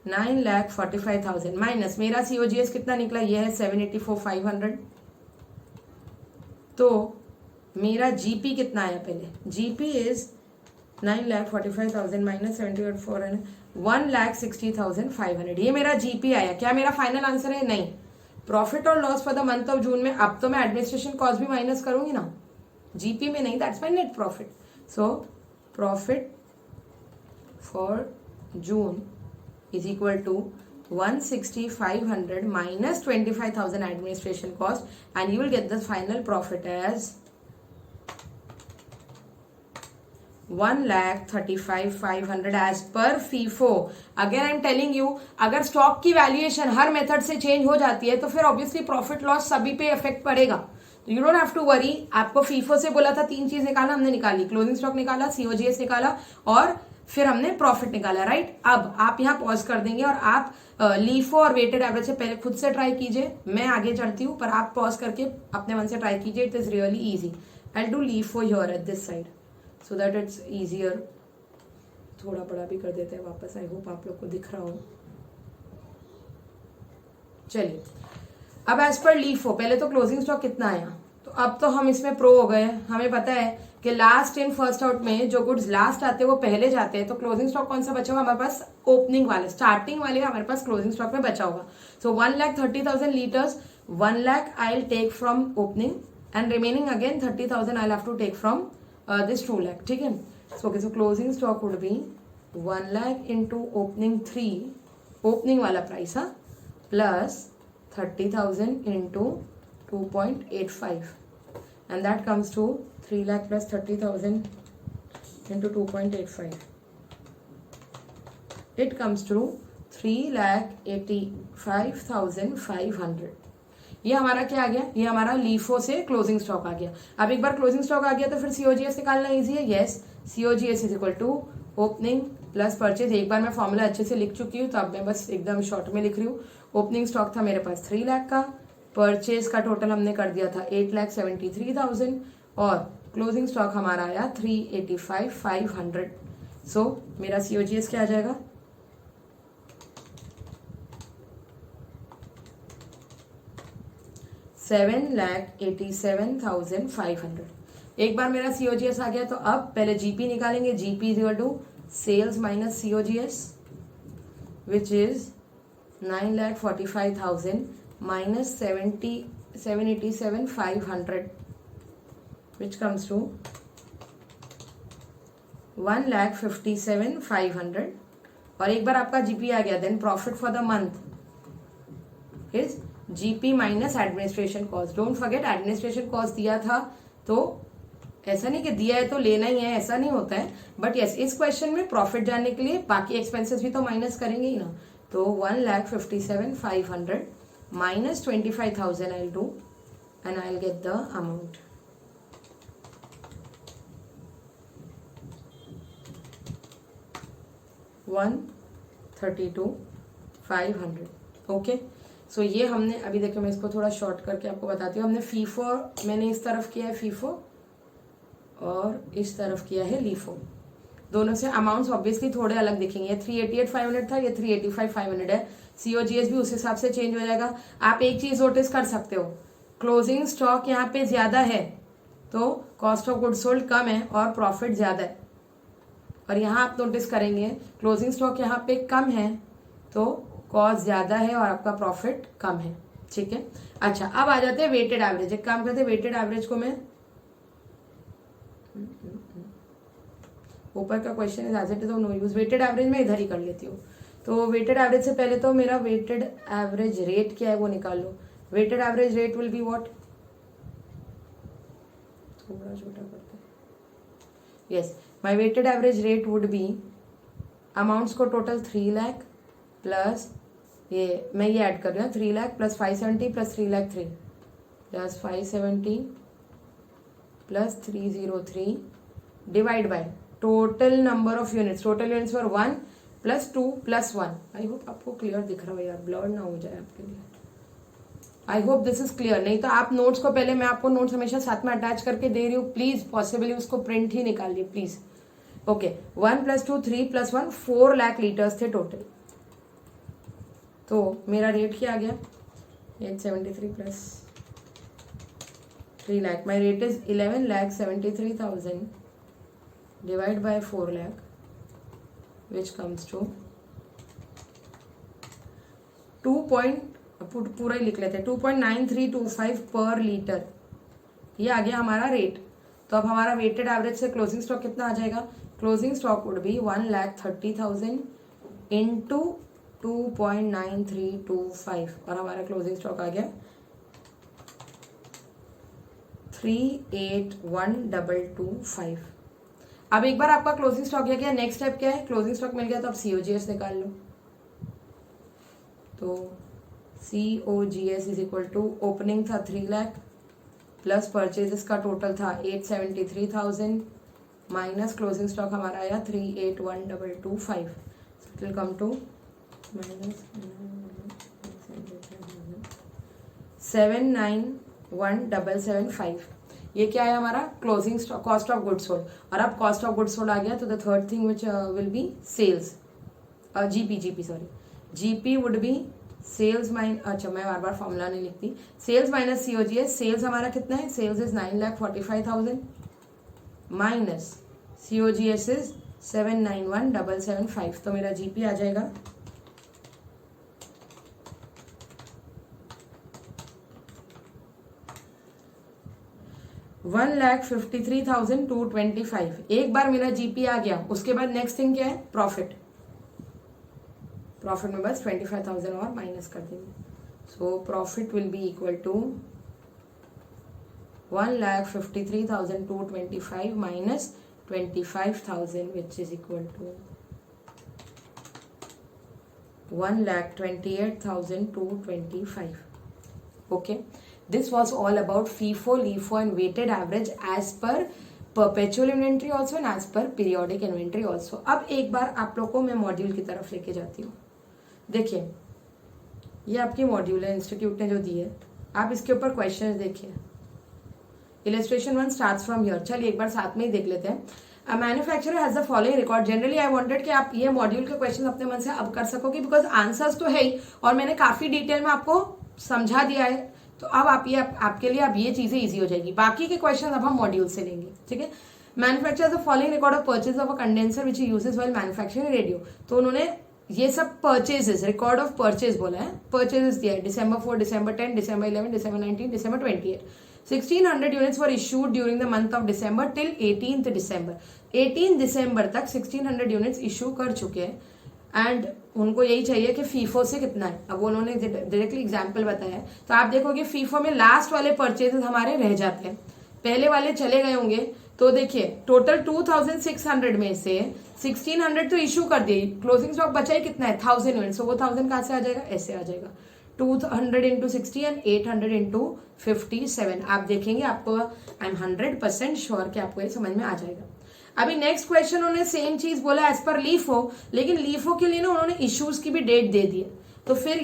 9,45,000 माइनस मेरा सीओजीएस कितना निकला, ये है 784,500। तो मेरा जीपी कितना आया पहले? GP is 9,45,000 minus 78,400, 1,60,500। ये मेरा जीपी आया। क्या मेरा फाइनल आंसर है? नहीं। प्रॉफिट और loss for the month of June में अब तो मैं एडमिनिस्ट्रेशन कॉस्ट भी माइनस करूंगी ना, जीपी में नहीं, that's my net profit. So profit for June is equal to 160,500 minus 25,000 administration cost, and you will get the final profit as 1,35,500 as per FIFO. Again I am telling you, अगर stock की valuation हर method से change हो जाती है तो फिर obviously profit loss सभी पे इफेक्ट पड़ेगा। तो you don't have to worry. आपको फीफो से बोला था 3 चीज निकालना, हमने निकाली। क्लोजिंग स्टॉक निकाला, सीओजीएस निकाला और फिर हमने प्रॉफिट निकाला, राइट। अब आप यहाँ पॉज कर देंगे और आप लीफो और वेटेड एवरेज से पहले खुद से ट्राई कीजिए। मैं आगे चलती हूँ पर आप पॉज करके अपने मन से ट्राई कीजिए। It is really easy. I do LIFO here at this side so that it's easier. थोड़ा बड़ा भी कर देते हैं वापस। आई होप आप लोग को दिख रहा हो। चलिए अब एज पर लीफो पहले तो क्लोजिंग स्टॉक कितना आया, तो अब तो हम इसमें प्रो हो गए। हमें पता है कि लास्ट इन फर्स्ट आउट में जो गुड्स लास्ट आते हैं वो पहले जाते हैं। तो क्लोजिंग स्टॉक कौन सा बचा हुआ हमारे पास? ओपनिंग वाले, स्टार्टिंग वाले हमारे पास क्लोजिंग स्टॉक में बचा होगा। So 1,30,000 litres, 1 lakh I will take from opening and remaining again 30,000 I have to take from this 2 lakh, ठीक है। So okay, so closing stock would be 1 lakh into opening 3, opening वाला प्राइस, हाँ, plus 30,000 into 2.85 and that comes to 3 lakh plus 30,000 into 2.85. It comes to 3,85,500. ये हमारा क्या आ गया? ये हमारा लीफो से क्लोजिंग स्टॉक आ गया। अब एक बार क्लोजिंग स्टॉक आ गया तो फिर सीओजीएस निकालना इजी है। Yes, COGS is equal to opening plus purchase. एक बार मैं फॉर्मूला अच्छे से लिख चुकी हूँ तो अब मैं बस एकदम शॉर्ट में लिख रही हूँ। ओपनिंग स्टॉक था मेरे पास 3 लाख का, परचेज का टोटल हमने कर दिया था 8,73,000 और क्लोजिंग स्टॉक हमारा आया 385,500। सो मेरा सीओजीएस क्या आ जाएगा? 7,87,500। एक बार मेरा सीओजीएस आ गया तो अब पहले जीपी निकालेंगे। GP is equal to sales minus COGS which is 9,45,000 minus 787,500 which comes to 1,57,500। और एक बार आपका जीपी आ गया then profit for the month is GP minus administration cost. Don't forget administration cost दिया था, तो ऐसा नहीं कि दिया है तो लेना ही है, ऐसा नहीं होता है। बट यस, इस क्वेश्चन में प्रॉफिट जानने के लिए बाकी एक्सपेंसेस भी तो माइनस करेंगे ही ना। तो 1,57,500 minus 25,000 I'll do and I'll get the amount. $132,500। Okay, सो ये हमने अभी देखो, मैं इसको थोड़ा शॉर्ट करके आपको बताती हूँ। हमने फीफो मैंने इस तरफ किया है फीफो और इस तरफ किया है लीफो। दोनों से अमाउंट्स ऑब्वियसली थोड़े अलग दिखेंगे। ये 388,500 था, ये 385,500 है। सीओजीएस भी उस हिसाब से चेंज हो जाएगा। आप एक चीज नोटिस कर सकते हो, क्लोजिंग स्टॉक यहाँ पे ज्यादा है तो कॉस्ट ऑफ गुड्स सोल्ड कम है और प्रॉफिट ज्यादा है। और यहाँ आप नोटिस करेंगे क्लोजिंग स्टॉक यहाँ पे कम है तो कॉस्ट ज्यादा है और आपका प्रॉफिट कम है, ठीक है। अच्छा, अब आ जाते हैं वेटेड एवरेज। एक काम करते हैं, वेटेड एवरेज को मैं ऊपर का question is as it is of no use, weighted average में इधर ही कर लेती हूँ। तो वेटेड एवरेज से पहले तो मेरा वेटेड एवरेज रेट क्या है वो निकाल लो। Weighted average rate will be what, थोड़ा छोटा करते हैं। Yes, my weighted average rate would be, amounts को टोटल 3 लाख प्लस ये मैं ये ऐड कर रही हूँ 3 lakh plus 570 plus 3,03,000 plus 570 plus 303 divide by total number of units. Total units for 1 +2 +1। I hope आपको क्लियर दिख रहा हो यार, ब्लर ना हो जाए आपके लिए। I hope this is clear. नहीं तो आप नोट्स को पहले, मैं आपको नोट्स हमेशा साथ में अटैच करके दे रही हूँ, प्लीज पॉसिबली उसको प्रिंट ही निकालिए प्लीज। ओके 1 + 2 3 + 1 4 लाख लीटर्स थे टोटल। तो मेरा रेट क्या आ गया 873 plus 3 lakh, my rate is 11,73,000 divide by 4 lakh which comes to 2 पूरा ही लिख लेते हैं 2.9325 पर लीटर। ये आ गया हमारा रेट। तो अब हमारा वेटेड एवरेज से क्लोजिंग स्टॉक कितना आ जाएगा? Closing stock would B 1,30,000 into 2.9325 और हमारा क्लोजिंग स्टॉक आ गया 381,225। अब एक बार आपका क्लोजिंग स्टॉक गया, नेक्स्ट स्टेप क्या है? क्लोजिंग स्टॉक मिल गया तो अब COGS निकाल लो। तो COGS is equal to opening था 3 लाख प्लस परचेजेस का टोटल था 873,000 माइनस क्लोजिंग स्टॉक हमारा आया 381,225। It will come to -791,775। ये क्या है हमारा? Closing stock, cost of goods sold. और अब कॉस्ट ऑफ गुड्स सोल्ड आ गया तो the third thing which will be sales, GP would be sales minus, अच्छा मैं बार बार फॉर्मूला नहीं लिखती, सेल्स माइनस COGS। सेल्स हमारा कितना है? Sales is 9,45,000 minus COGS is 791,775। तो मेरा जीपी आ जाएगा 1,53,225। एक बार मेरा जीपी आ गया, उसके बाद नेक्स्ट थिंग क्या है? प्रॉफिट। प्रॉफिट में बस 25,000 और माइनस कर देंगे। So profit will be equal to 1,53,225 minus 25,000 which is equal to 1,28,225. Okay, this was all about FIFO, LIFO and weighted average as per perpetual inventory also and as per periodic inventory also. अब एक बार आप लोग को मैं module की तरफ लेके जाती हूँ। देखिए ये आपकी मॉड्यूल है, इंस्टीट्यूट ने जो दी है, आप इसके ऊपर क्वेश्चन देखिए। Illustration 1 starts from here. चलिए एक बार साथ में ही देख लेते हैं। A manufacturer has the following record. Generally I wanted कि आप ये मॉड्यूल के क्वेश्चन अपने मन से अब कर सकोगे, बिकॉज आंसर्स तो है ही और मैंने काफी डिटेल में आपको समझा दिया है। तो अब आप ये आपके लिए अब ये चीजें इजी हो जाएगी। बाकी के क्वेश्चन अब हम मॉड्यूल से लेंगे, ठीक है। Manufacture the following record of purchase of a condenser which uses while manufacturing radio. तो उन्होंने ये सब परचेजेस, रिकॉर्ड ऑफ परचेज बोला है, परचेजेस दिया है December 4, December 10, December 11, December 19, December 28। 1600 units were issued during the month of December till 18th December। 18 दिसंबर तक 1600 units issue कर चुके हैं एंड उनको यही चाहिए कि फीफो से कितना है। अब उन्होंने डायरेक्टली एग्जांपल बताया है, तो आप देखोगे फीफो में लास्ट वाले परचेजेस हमारे रह जाते हैं, पहले वाले चले गए होंगे। तो देखिए टोटल 2600 में से 1600 तो इशू कर दिए, क्लोजिंग स्टॉक बचा ही कितना है? 1000 यूनिट्स। वो 1000 कहाँ से आ जाएगा? ऐसे आ जाएगा 200 इंटू 60 एंड 800 इंटू 57। आप देखेंगे आपको, आई एम 100% श्योर कि आपको ये समझ में आ जाएगा। अभी नेक्स्ट क्वेश्चन उन्होंने सेम चीज बोला एज पर लीफो, लेकिन लीफो के लिए ना उन्होंने इश्यूज की भी डेट दे दी है। तो फिर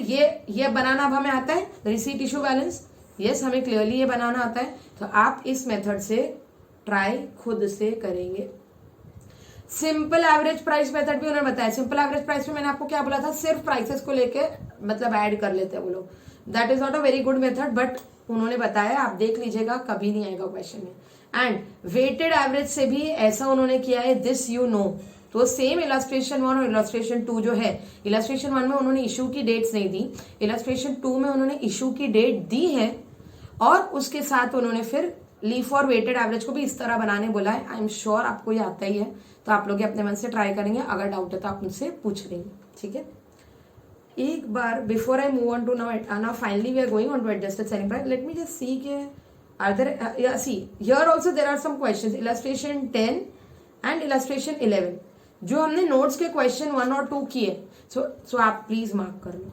ये बनाना अब हमें आता है, रिसीट इशू बैलेंस। यस, हमें क्लियरली ये बनाना आता है। तो आप इस मेथड से ट्राई खुद से करेंगे। सिंपल एवरेज प्राइस मेथड भी उन्होंने बताया। सिंपल एवरेज प्राइस में मैंने आपको क्या बोला था? सिर्फ प्राइसेस को लेके मतलब ऐड कर लेते हैं वो लोग। That is not a very good method, but उन्होंने बताया, आप देख लीजिएगा, कभी नहीं आएगा क्वेश्चन में। एंड वेटेड एवरेज से भी ऐसा उन्होंने किया है, दिस यू नो। तो सेम इलस्ट्रेशन 1 और इलस्ट्रेशन 2 जो है, इलस्ट्रेशन 1 में उन्होंने इशू की डेट्स नहीं दी, इलस्ट्रेशन 2 में उन्होंने इशू की डेट दी है और उसके साथ उन्होंने फिर लीफ और वेटेड एवरेज को भी इस तरह बनाने बोला है। आई एम श्योर आपको ये आता ही है, तो आप लोग अपने मन से ट्राई करेंगे। अगर डाउट है तो आप मुझसे पूछ लेंगे, ठीक है। एक बार before I move on to now finally we are going on to adjusted selling price, let me just see के are there see here also there are some questions, illustration 10 and illustration 11 जो हमने notes के question 1 और 2 किए। सो आप please mark कर लो,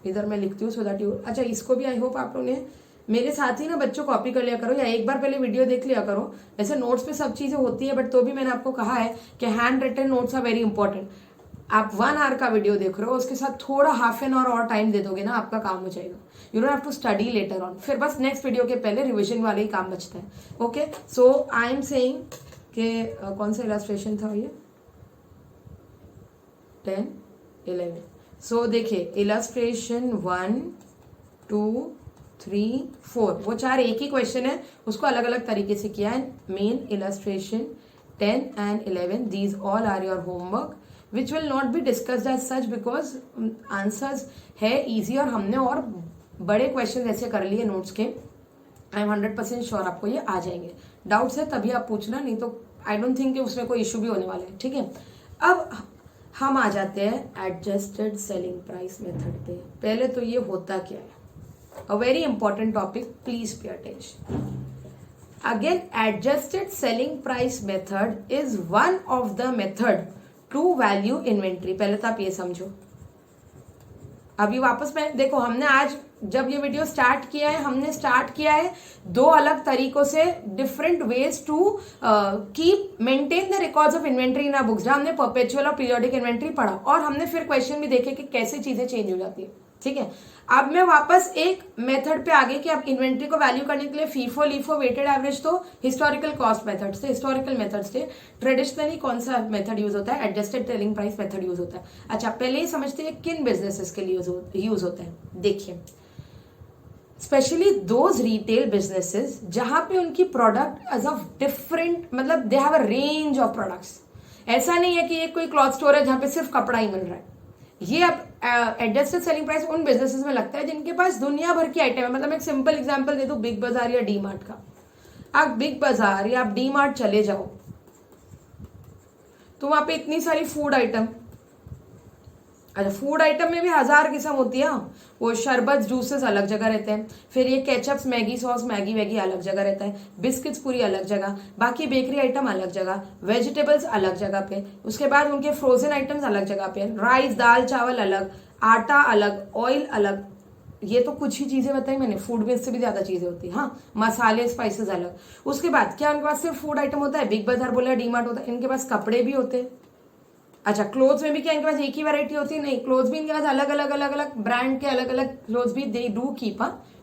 इधर मैं लिखती हूँ सो दैट यू। अच्छा, इसको भी आई होप आप लोगों ने मेरे साथ ही ना बच्चों कॉपी कर लिया करो या एक बार पहले वीडियो देख लिया करो। ऐसे नोट्स पे सब चीजें होती है, बट तो भी मैंने आपको कहा है कि hand written notes are very important. आप 1 आवर का वीडियो देख रहे हो, उसके साथ थोड़ा हाफ एन आवर और टाइम दे दोगे ना, आपका काम हो जाएगा. You don't have to study later on. फिर बस नेक्स्ट वीडियो के पहले रिविजन वाले ही काम बचता है. Okay, so I am saying कि कौन सा इलस्ट्रेशन था ये, 10, 11. सो देखिए, इलस्ट्रेशन 1, 2, 3, 4, वो 4 एक ही क्वेश्चन है, उसको अलग अलग तरीके से किया है. Main illustration 10 and 11, these all are your homework which will not be discussed as such because answers है easy और हमने और बड़े क्वेश्चन ऐसे कर लिए नोट्स के. आई एम 100% श्योर आपको ये आ जाएंगे. डाउट्स है तभी आप पूछना, नहीं तो आई डोंट थिंक कि उसमें कोई इशू भी होने वाला है. ठीक है, अब हम आ जाते हैं एडजस्टेड सेलिंग प्राइस मेथड पे. पहले तो ये होता क्या है, a very important topic, please pay attention. Again, adjusted selling price method is one of the method to value inventory. पहले तो आप ये समझो. अभी वापस में देखो, हमने आज जब ये वीडियो स्टार्ट किया है, हमने स्टार्ट किया है 2 अलग तरीकों से, different ways to keep maintain the records of inventory in our books. जहां हमने परपेचुअल और पीरियोडिक इन्वेंट्री पढ़ा और हमने फिर क्वेश्चन भी देखे कि कैसे चीजें चेंज हो जाती है. ठीक है, अब मैं वापस एक मेथड पे आ गई कि अब इन्वेंट्री को वैल्यू करने के लिए फीफो लीफो वेटेड एवरेज तो हिस्टोरिकल कॉस्ट मेथड्स थे, हिस्टोरिकल मेथड्स थे. ट्रेडिशनली कौन सा मेथड यूज होता है, adjusted selling price method use होता है. अच्छा, पहले ही समझते हैं किन बिजनेसेस के लिए यूज होता है. देखिए, स्पेशली दोज रिटेल बिजनेसेस जहां पे उनकी प्रोडक्ट एज ऑफ डिफरेंट, मतलब they have a range of products. ऐसा नहीं है कि ये कोई क्लॉथ स्टोर है जहां पे सिर्फ कपड़ा ही मिल रहा है. ये अब एडजस्टेड सेलिंग प्राइस उन बिजनेसेस में लगता है जिनके पास दुनिया भर की आइटम है. मतलब एक सिंपल एग्जांपल दे दूं, बिग बाजार या डी मार्ट का. आप बिग बाजार या आप डी मार्ट चले जाओ तो वहां पे इतनी सारी फूड आइटम, अच्छा फूड आइटम में भी 1000 किस्म होती है. वो शरबत जूसेस अलग जगह रहते हैं, फिर ये केचप्स मैगी सॉस मैगी वैगी अलग जगह रहता है, बिस्किट्स पूरी अलग जगह, बाकी बेकरी आइटम अलग जगह, वेजिटेबल्स अलग जगह पे, उसके बाद उनके फ्रोजन आइटम्स अलग जगह पे, राइस दाल चावल अलग, आटा अलग, ऑयल अलग. ये तो कुछ ही चीजें बताई मैंने, फूड में इससे भी ज्यादा चीजें होती है. हाँ, मसाले स्पाइसेस अलग. उसके बाद क्या उनके पास सिर्फ फूड आइटम होता है, बिग बाजार बोला डी मार्ट होता है, इनके पास कपड़े भी होते हैं. अच्छा, क्लोथ्स में भी क्या इनके पास एक ही वैरायटी होती है, नहीं, क्लोथ्स भी इनके पास अलग अलग ब्रांड के अलग अलग क्लोथ्स भी they do keep.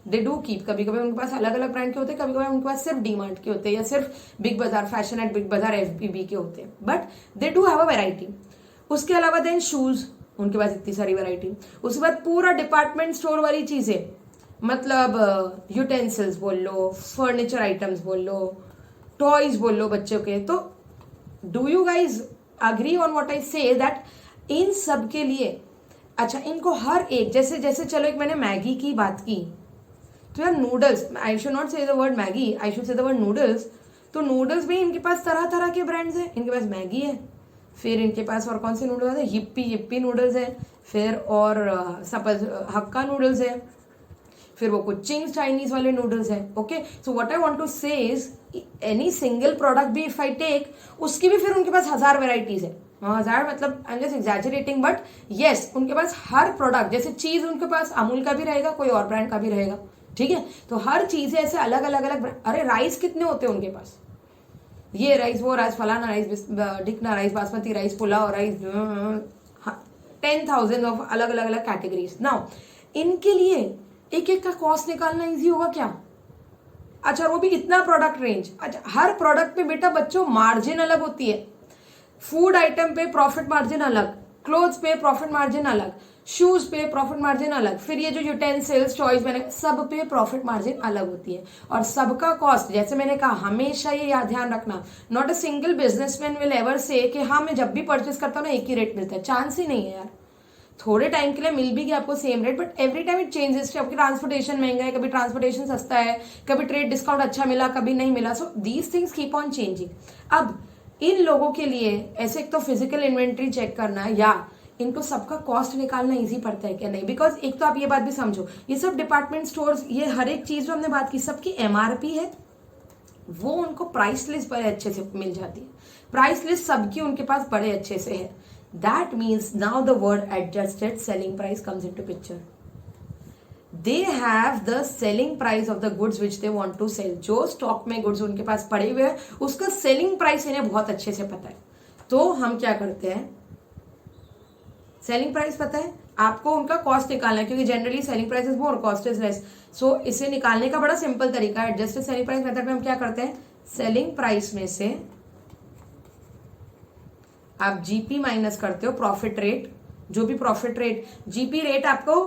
They do keep. कभी कभी उनके पास अलग अलग ब्रांड के होते हैं, कभी कभी उनके पास सिर्फ डी मार्ट के होते हैं या सिर्फ बिग बाजार फैशन एट बिग बाजार एफबीबी के होते हैं, but they do have a variety. उसके अलावा देन शूज, उनके पास इतनी सारी वैरायटी. उसके बाद पूरा डिपार्टमेंट स्टोर वाली चीजें, मतलब यूटेंसिल्स बोल लो, फर्नीचर आइटम्स बोल लो, टॉयज बोल लो बच्चों के. तो do you guys agree on what I say that in सब के लिए, अच्छा इनको हर एक, जैसे जैसे चलो एक मैंने मैगी की बात की, तो यार नूडल्स, आई शुड नॉट से the word Maggi, I should say the word noodles. तो नूडल्स में इनके पास तरह तरह के ब्रांड्स हैं. इनके पास मैगी है, फिर इनके पास और कौन से नूडल्स है, yippee नूडल्स है, फिर और सपोज हक्का नूडल्स है, फिर वो कुछ चिंग्स चाइनीज वाले नूडल्स है. Okay, so what I want to say is any single product भी इफ आई टेक, उसकी भी फिर उनके पास 1000 वेराइटीज है. 1000 मतलब I am just exaggerating, but yes उनके पास हर प्रोडक्ट, जैसे चीज उनके पास अमूल का भी रहेगा, कोई और ब्रांड का भी रहेगा. ठीक है, तो हर चीज ऐसे अलग अलग अलग. अरे राइस कितने होते हैं उनके पास, ये राइस वो राइस फलाना राइस ढिकना rice basmati rice pulao rice, 10,000 of अलग अलग अलग कैटेगरीज. नाउ इनके लिए एक एक का कॉस्ट निकालना इजी होगा क्या. अच्छा, वो भी इतना प्रोडक्ट रेंज. अच्छा, हर प्रोडक्ट पे बेटा बच्चों मार्जिन अलग होती है. फूड आइटम पे प्रॉफिट मार्जिन अलग, क्लोथ्स पे प्रॉफिट मार्जिन अलग, शूज पे प्रॉफिट मार्जिन अलग, फिर ये जो यूटेंसिल्स टॉयज मैंने सब पे प्रॉफिट मार्जिन अलग होती है. और सबका कॉस्ट, जैसे मैंने कहा, हमेशा ये याद ध्यान रखना, not a single businessman will ever से कि हाँ मैं जब भी परचेस करता हूँ ना एक ही रेट मिलता है. चांस ही नहीं है यार. थोड़े टाइम के लिए मिल भी गया आपको same rate, but every time it changes. आपकी ट्रांसपोर्टेशन महंगा है, कभी ट्रांसपोर्टेशन सस्ता है, कभी ट्रेड डिस्काउंट अच्छा मिला, कभी नहीं मिला. So these things keep on changing. अब इन लोगों के लिए ऐसे एक तो फिजिकल इन्वेंट्री चेक करना है या इनको सबका कॉस्ट निकालना इजी पड़ता है क्या, नहीं. बिकॉज एक तो आप ये बात भी समझो, ये सब डिपार्टमेंट स्टोर्स, ये हर एक चीज जो हमने बात की सबकी एमआरपी है, वो उनको प्राइस लिस्ट बड़े अच्छे से मिल जाती है. प्राइस लिस्ट सबकी उनके पास बड़े अच्छे से है. That means now the word adjusted selling price comes into picture. They have the selling price of the goods which they want to sell. जो स्टॉक में गुड्स उनके पास पड़े हुए हैं उसका सेलिंग प्राइस इन्हें बहुत अच्छे से पता है. तो हम क्या करते हैं, सेलिंग प्राइस पता है, आपको उनका कॉस्ट निकालना है, क्योंकि generally selling price is more, cost is less. So इसे निकालने का बड़ा सिंपल तरीका है, एडजस्टेड सेलिंग प्राइस मेथड में हम क्या करते हैं, सेलिंग प्राइस में से आप जीपी माइनस करते हो प्रॉफिट रेट, जो भी प्रॉफिट रेट, जीपी रेट आपको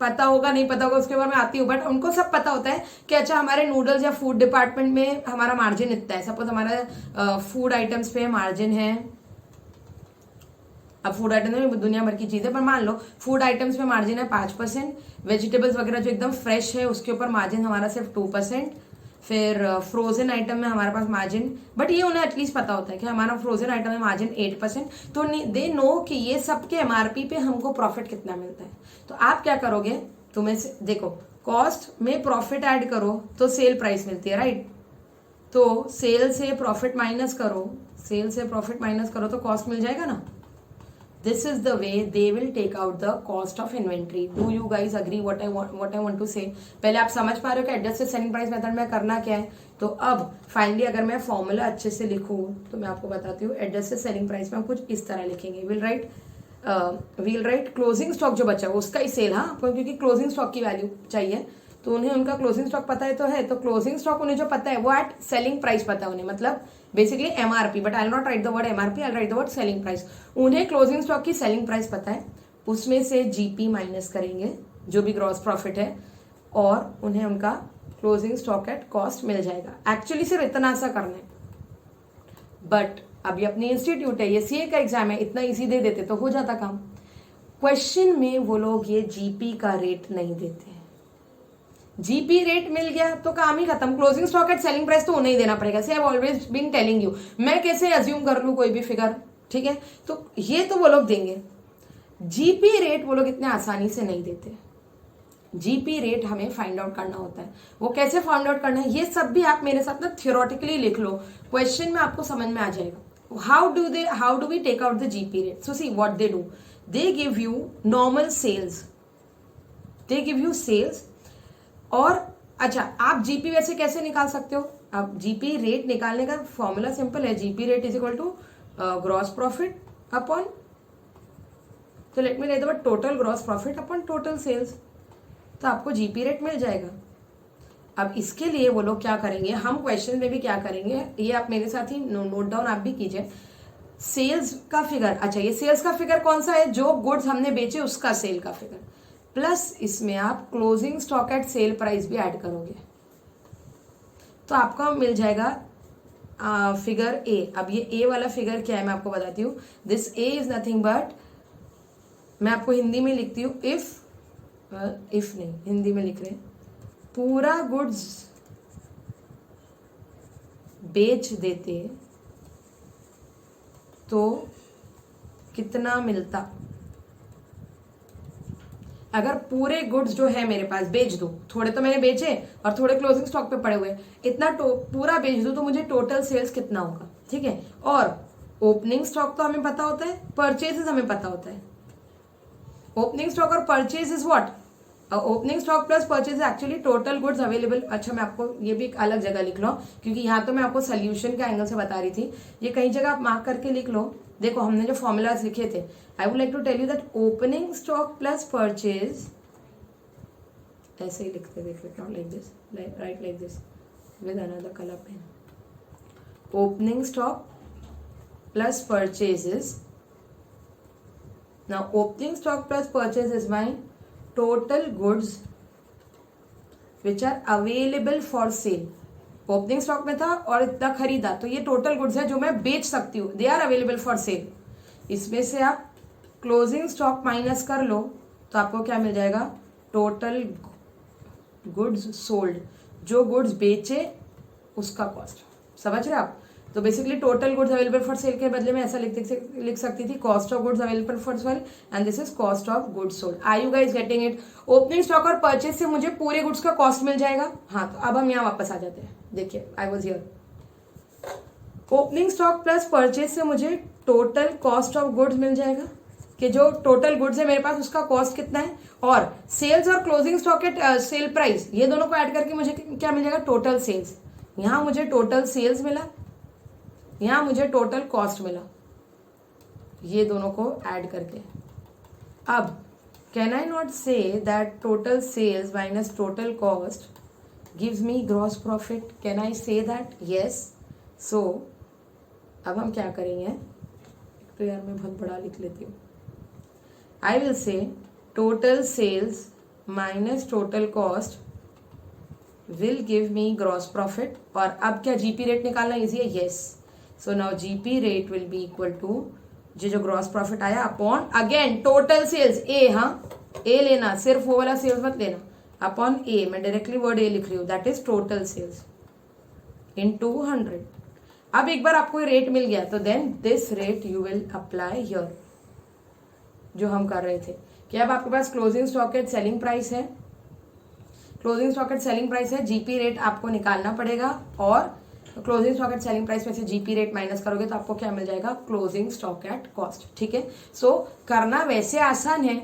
पता होगा नहीं पता होगा उसके बारे में आती हूँ, बट उनको सब पता होता है कि अच्छा हमारे नूडल्स या फूड डिपार्टमेंट में हमारा मार्जिन इतना है, सपोज हमारा फूड आइटम्स पे मार्जिन है, अब फूड आइटम में दुनिया भर की चीजें, पर मान लो फूड आइटम्स में मार्जिन है 5%, वेजिटेबल्स वगैरह जो एकदम फ्रेश है उसके ऊपर मार्जिन हमारा सिर्फ 2%, फिर फ्रोजन आइटम में हमारे पास मार्जिन, बट ये उन्हें एटलीस्ट पता होता है कि हमारा फ्रोजन आइटम में मार्जिन 8%, तो दे नो कि ये सब के एमआरपी पे हमको प्रॉफिट कितना मिलता है। तो आप क्या करोगे, तुम्हें देखो कॉस्ट में प्रॉफिट ऐड करो तो सेल प्राइस मिलती है, राइट। तो सेल से प्रॉफिट माइनस करो, सेल से प्रॉफिट माइनस करो तो कॉस्ट मिल जाएगा ना। This is the way they will take out the cost of inventory. Do you guys agree what I want to say? पहले आप समझ पा रहे हो कि एडजस्टेड सेलिंग प्राइस मेथड में करना क्या है। तो अब फाइनली अगर मैं फॉर्मूला अच्छे से लिखूं तो मैं आपको बताती हूँ, एडजस्टेड सेलिंग प्राइस में हम कुछ इस तरह लिखेंगे, विल राइट क्लोजिंग स्टॉक जो बचा है उसका ही सेल, हाँ, क्योंकि क्लोजिंग स्टॉक की वैल्यू चाहिए, तो उन्हें उनका क्लोजिंग स्टॉक पता है तो क्लोजिंग स्टॉक उन्हें जो पता है वो एट सेलिंग प्राइस पता है उन्हें, मतलब basically MRP, but I will not right the word MRP, I right the word selling price. उन्हें क्लोजिंग स्टॉक की सेलिंग प्राइस पता है, उसमें से जीपी माइनस करेंगे जो भी ग्रॉस प्रॉफिट है, और उन्हें उनका क्लोजिंग स्टॉक एट कॉस्ट मिल जाएगा। एक्चुअली सिर्फ इतना सा करना है, बट अभी अपनी इंस्टीट्यूट है, ये सीए का एग्जाम है, इतना इजी दे देते तो हो जाता काम। क्वेश्चन में वो लोग ये जीपी का रेट नहीं देते, जीपी रेट मिल गया तो काम ही खत्म, closing stock at selling price तो उन्हें ही देना पड़ेगा। See I have always been telling you, मैं कैसे अज्यूम कर लूं कोई भी फिगर, ठीक है, तो ये तो वो लोग देंगे, जीपी रेट वो लोग इतने आसानी से नहीं देते। जीपी रेट हमें फाइंड आउट करना होता है, वो कैसे फाइंड आउट करना है ये सब भी आप मेरे साथ ना थियोरेटिकली लिख लो, क्वेश्चन में आपको समझ में आ जाएगा। How do we take out the GP rate? So see what they do, they give you normal sales, they give you sales, और अच्छा आप जीपी वैसे कैसे निकाल सकते हो, अब जीपी रेट निकालने का फॉर्मूला सिंपल है, GP rate is equal to gross profit upon, तो let me write the word total gross profit upon total sales, तो आपको जीपी रेट मिल जाएगा। अब इसके लिए वो लोग क्या करेंगे, हम क्वेश्चन में भी क्या करेंगे, ये आप मेरे साथ ही नोट डाउन आप भी कीजिए। सेल्स का फिगर, अच्छा ये सेल्स का फिगर कौन सा है, जो गुड्स हमने बेचे उसका सेल का फिगर, प्लस इसमें आप closing stock eight sale price भी ऐड करोगे, तो आपका मिल जाएगा फिगर ए। अब ये ए वाला फिगर क्या है मैं आपको बताती हूँ, this A is nothing but, मैं आपको हिंदी में लिखती हूँ, इफ नहीं हिंदी में लिख रहे हैं, पूरा गुड्स बेच देते तो कितना मिलता, अगर पूरे गुड्स जो है मेरे पास बेच दो, थोड़े तो मैंने बेचे और थोड़े क्लोजिंग स्टॉक पे पड़े हुए, इतना पूरा बेच दो तो मुझे टोटल सेल्स कितना होगा, ठीक है। और ओपनिंग स्टॉक तो हमें पता होता है, परचेजेस हमें पता होता है, ओपनिंग स्टॉक और purchase is what, opening stock plus purchase actually total goods available. अच्छा मैं आपको ये भी एक अलग जगह लिख लो, क्योंकि यहाँ तो मैं आपको सोल्यूशन के एंगल से बता रही थी, ये कई जगह आप मार्क करके लिख लो। देखो हमने जो फॉर्मूलाज लिखे थे, I would like to tell you that opening stock plus purchase, ऐसे ही लिखते, देख like this, right like this with another colour pen, opening stock plus purchases, now opening stock plus purchase is my total goods which are available for sale। Opening stock में था और इतना खरीदा, तो ये टोटल गुड्स है जो मैं बेच सकती हूँ, they are available for sale. इसमें से आप क्लोजिंग स्टॉक माइनस कर लो तो आपको क्या मिल जाएगा, टोटल गुड्स सोल्ड, जो गुड्स बेचे उसका कॉस्ट, समझ रहे आप। तो basically total goods available for sale के बदले में ऐसा लिख सकती थी, cost of goods available for sale and this is cost of goods sold. Are you guys getting it? Opening stock और परचेज से मुझे पूरे गुड्स का कॉस्ट मिल जाएगा। हाँ तो अब हम यहाँ वापस आ जाते हैं, देखिए I was here, opening stock plus purchase से मुझे टोटल कॉस्ट ऑफ गुड्स मिल जाएगा, कि जो टोटल गुड्स है मेरे पास उसका कॉस्ट कितना है, और सेल्स और closing stock eight sale price, ये दोनों को ऐड करके मुझे क्या मिल जाएगा, टोटल सेल्स। यहाँ मुझे टोटल सेल्स मिला, यहाँ मुझे टोटल कॉस्ट मिला, ये दोनों को ऐड करके अब can I not say that total sales minus total cost gives me gross profit? Can I say that? Yes. सो अब हम क्या करेंगे, तो यार मैं बहुत बड़ा लिख लेती हूँ. I will say total sales minus total cost will give me gross profit. और अब क्या जीपी रेट निकालना इजी है? Yes. So now GP rate will be equal to जो ग्रॉस प्रॉफिट आया upon again total sales A. हाँ, A लेना, सिर्फ वो वाला सेल्स मत लेना. अपॉन ए, मैं डायरेक्टली वर्ड ए लिख रही हूँ, that is total sales in 200. अब एक बार आपको रेट मिल गया तो then this rate you will apply here, जो हम कर रहे थे कि अब आपके पास closing stock at selling price है. Closing stock at selling price है, जीपी रेट आपको निकालना पड़ेगा और closing stock at selling price में से जीपी रेट माइनस करोगे तो आपको क्या मिल जाएगा? Closing stock at cost. ठीक है. सो करना वैसे आसान है,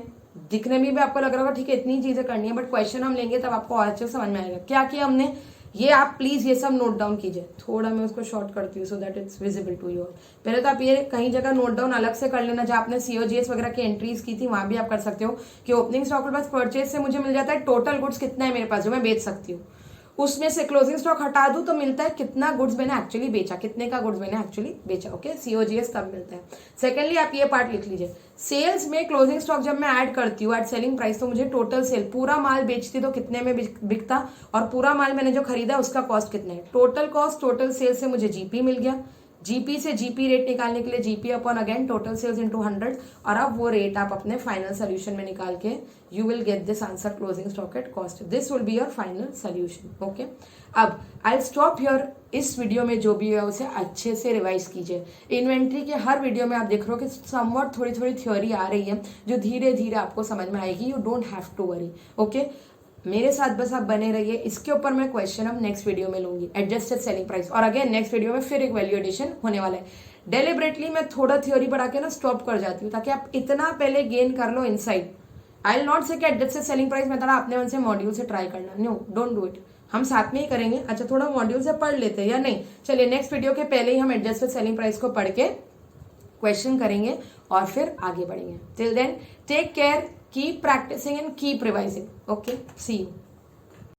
दिखने में भी आपको लग रहा होगा ठीक है इतनी चीजें करनी है, बट क्वेश्चन हम लेंगे तब आपको और अच्छे समझ में आएगा क्या किया हमने. ये आप प्लीज ये सब नोट डाउन कीजिए. थोड़ा मैं उसको शॉर्ट करती हूँ so that it's visible to you. पहले तो आप ये कहीं जगह नोट डाउन अलग से कर लेना, जहाँ आपने सीओजीएस वगैरह की एंट्रीज की थी वहां भी आप कर सकते हो कि ओपनिंग स्टॉक के पास परचेज से मुझे मिल जाता है टोटल गुड्स कितना है मेरे पास जो मैं बेच सकती हूँ, उसमें से क्लोजिंग स्टॉक हटा दूं तो मिलता है कितना गुड्स मैंने एक्चुअली बेचा, कितने का गुड्स मैंने एक्चुअली बेचा. ओके, सीओजीएस तब मिलता है. सेकेंडली आप ये पार्ट लिख लीजिए, सेल्स में क्लोजिंग स्टॉक जब मैं ऐड करती हूँ एट सेलिंग प्राइस तो मुझे टोटल सेल, पूरा माल बेचती तो कितने में बिकता और पूरा माल मैंने जो खरीदा उसका कॉस्ट कितना है. टोटल कॉस्ट टोटल सेल से मुझे जीपी मिल गया. जीपी से जीपी रेट निकालने के लिए GP upon again total sales into 100 और अब वो रेट आप अपने फाइनल सोल्यूशन में निकाल के you will get this answer closing stock at cost. This will be your final solution. Okay, अब आई स्टॉप योर. इस वीडियो में जो भी है उसे अच्छे से रिवाइज कीजिए. इन्वेंट्री के हर वीडियो में आप देख रहे हो कि समवट थोड़ी थोड़ी थ्योरी आ रही है जो धीरे धीरे आपको समझ में आएगी. You don't have to worry. Okay, मेरे साथ बस आप बने रहिए. इसके ऊपर मैं क्वेश्चन अब नेक्स्ट वीडियो में लूंगी, एडजस्टेड सेलिंग प्राइस, और अगेन नेक्स्ट वीडियो में फिर एक वैल्यू एडिशन होने वाला है. डेलिबरेटली मैं थोड़ा थ्योरी पढ़ा के ना स्टॉप कर जाती हूँ ताकि आप इतना पहले गेन कर लो इनसाइट. आई विल नॉट से कि एडजस्टेड सेलिंग प्राइस में थोड़ा अपने मन से मॉड्यूल से ट्राई करना. No, don't do it. हम साथ में ही करेंगे. अच्छा, थोड़ा मॉड्यूल से पढ़ लेते हैं या नहीं? चलिए नेक्स्ट वीडियो के पहले ही हम एडजस्टेड सेलिंग प्राइस को पढ़ के क्वेश्चन करेंगे और फिर आगे बढ़ेंगे. Till then take care, keep practising and keep revising. Okay, see you.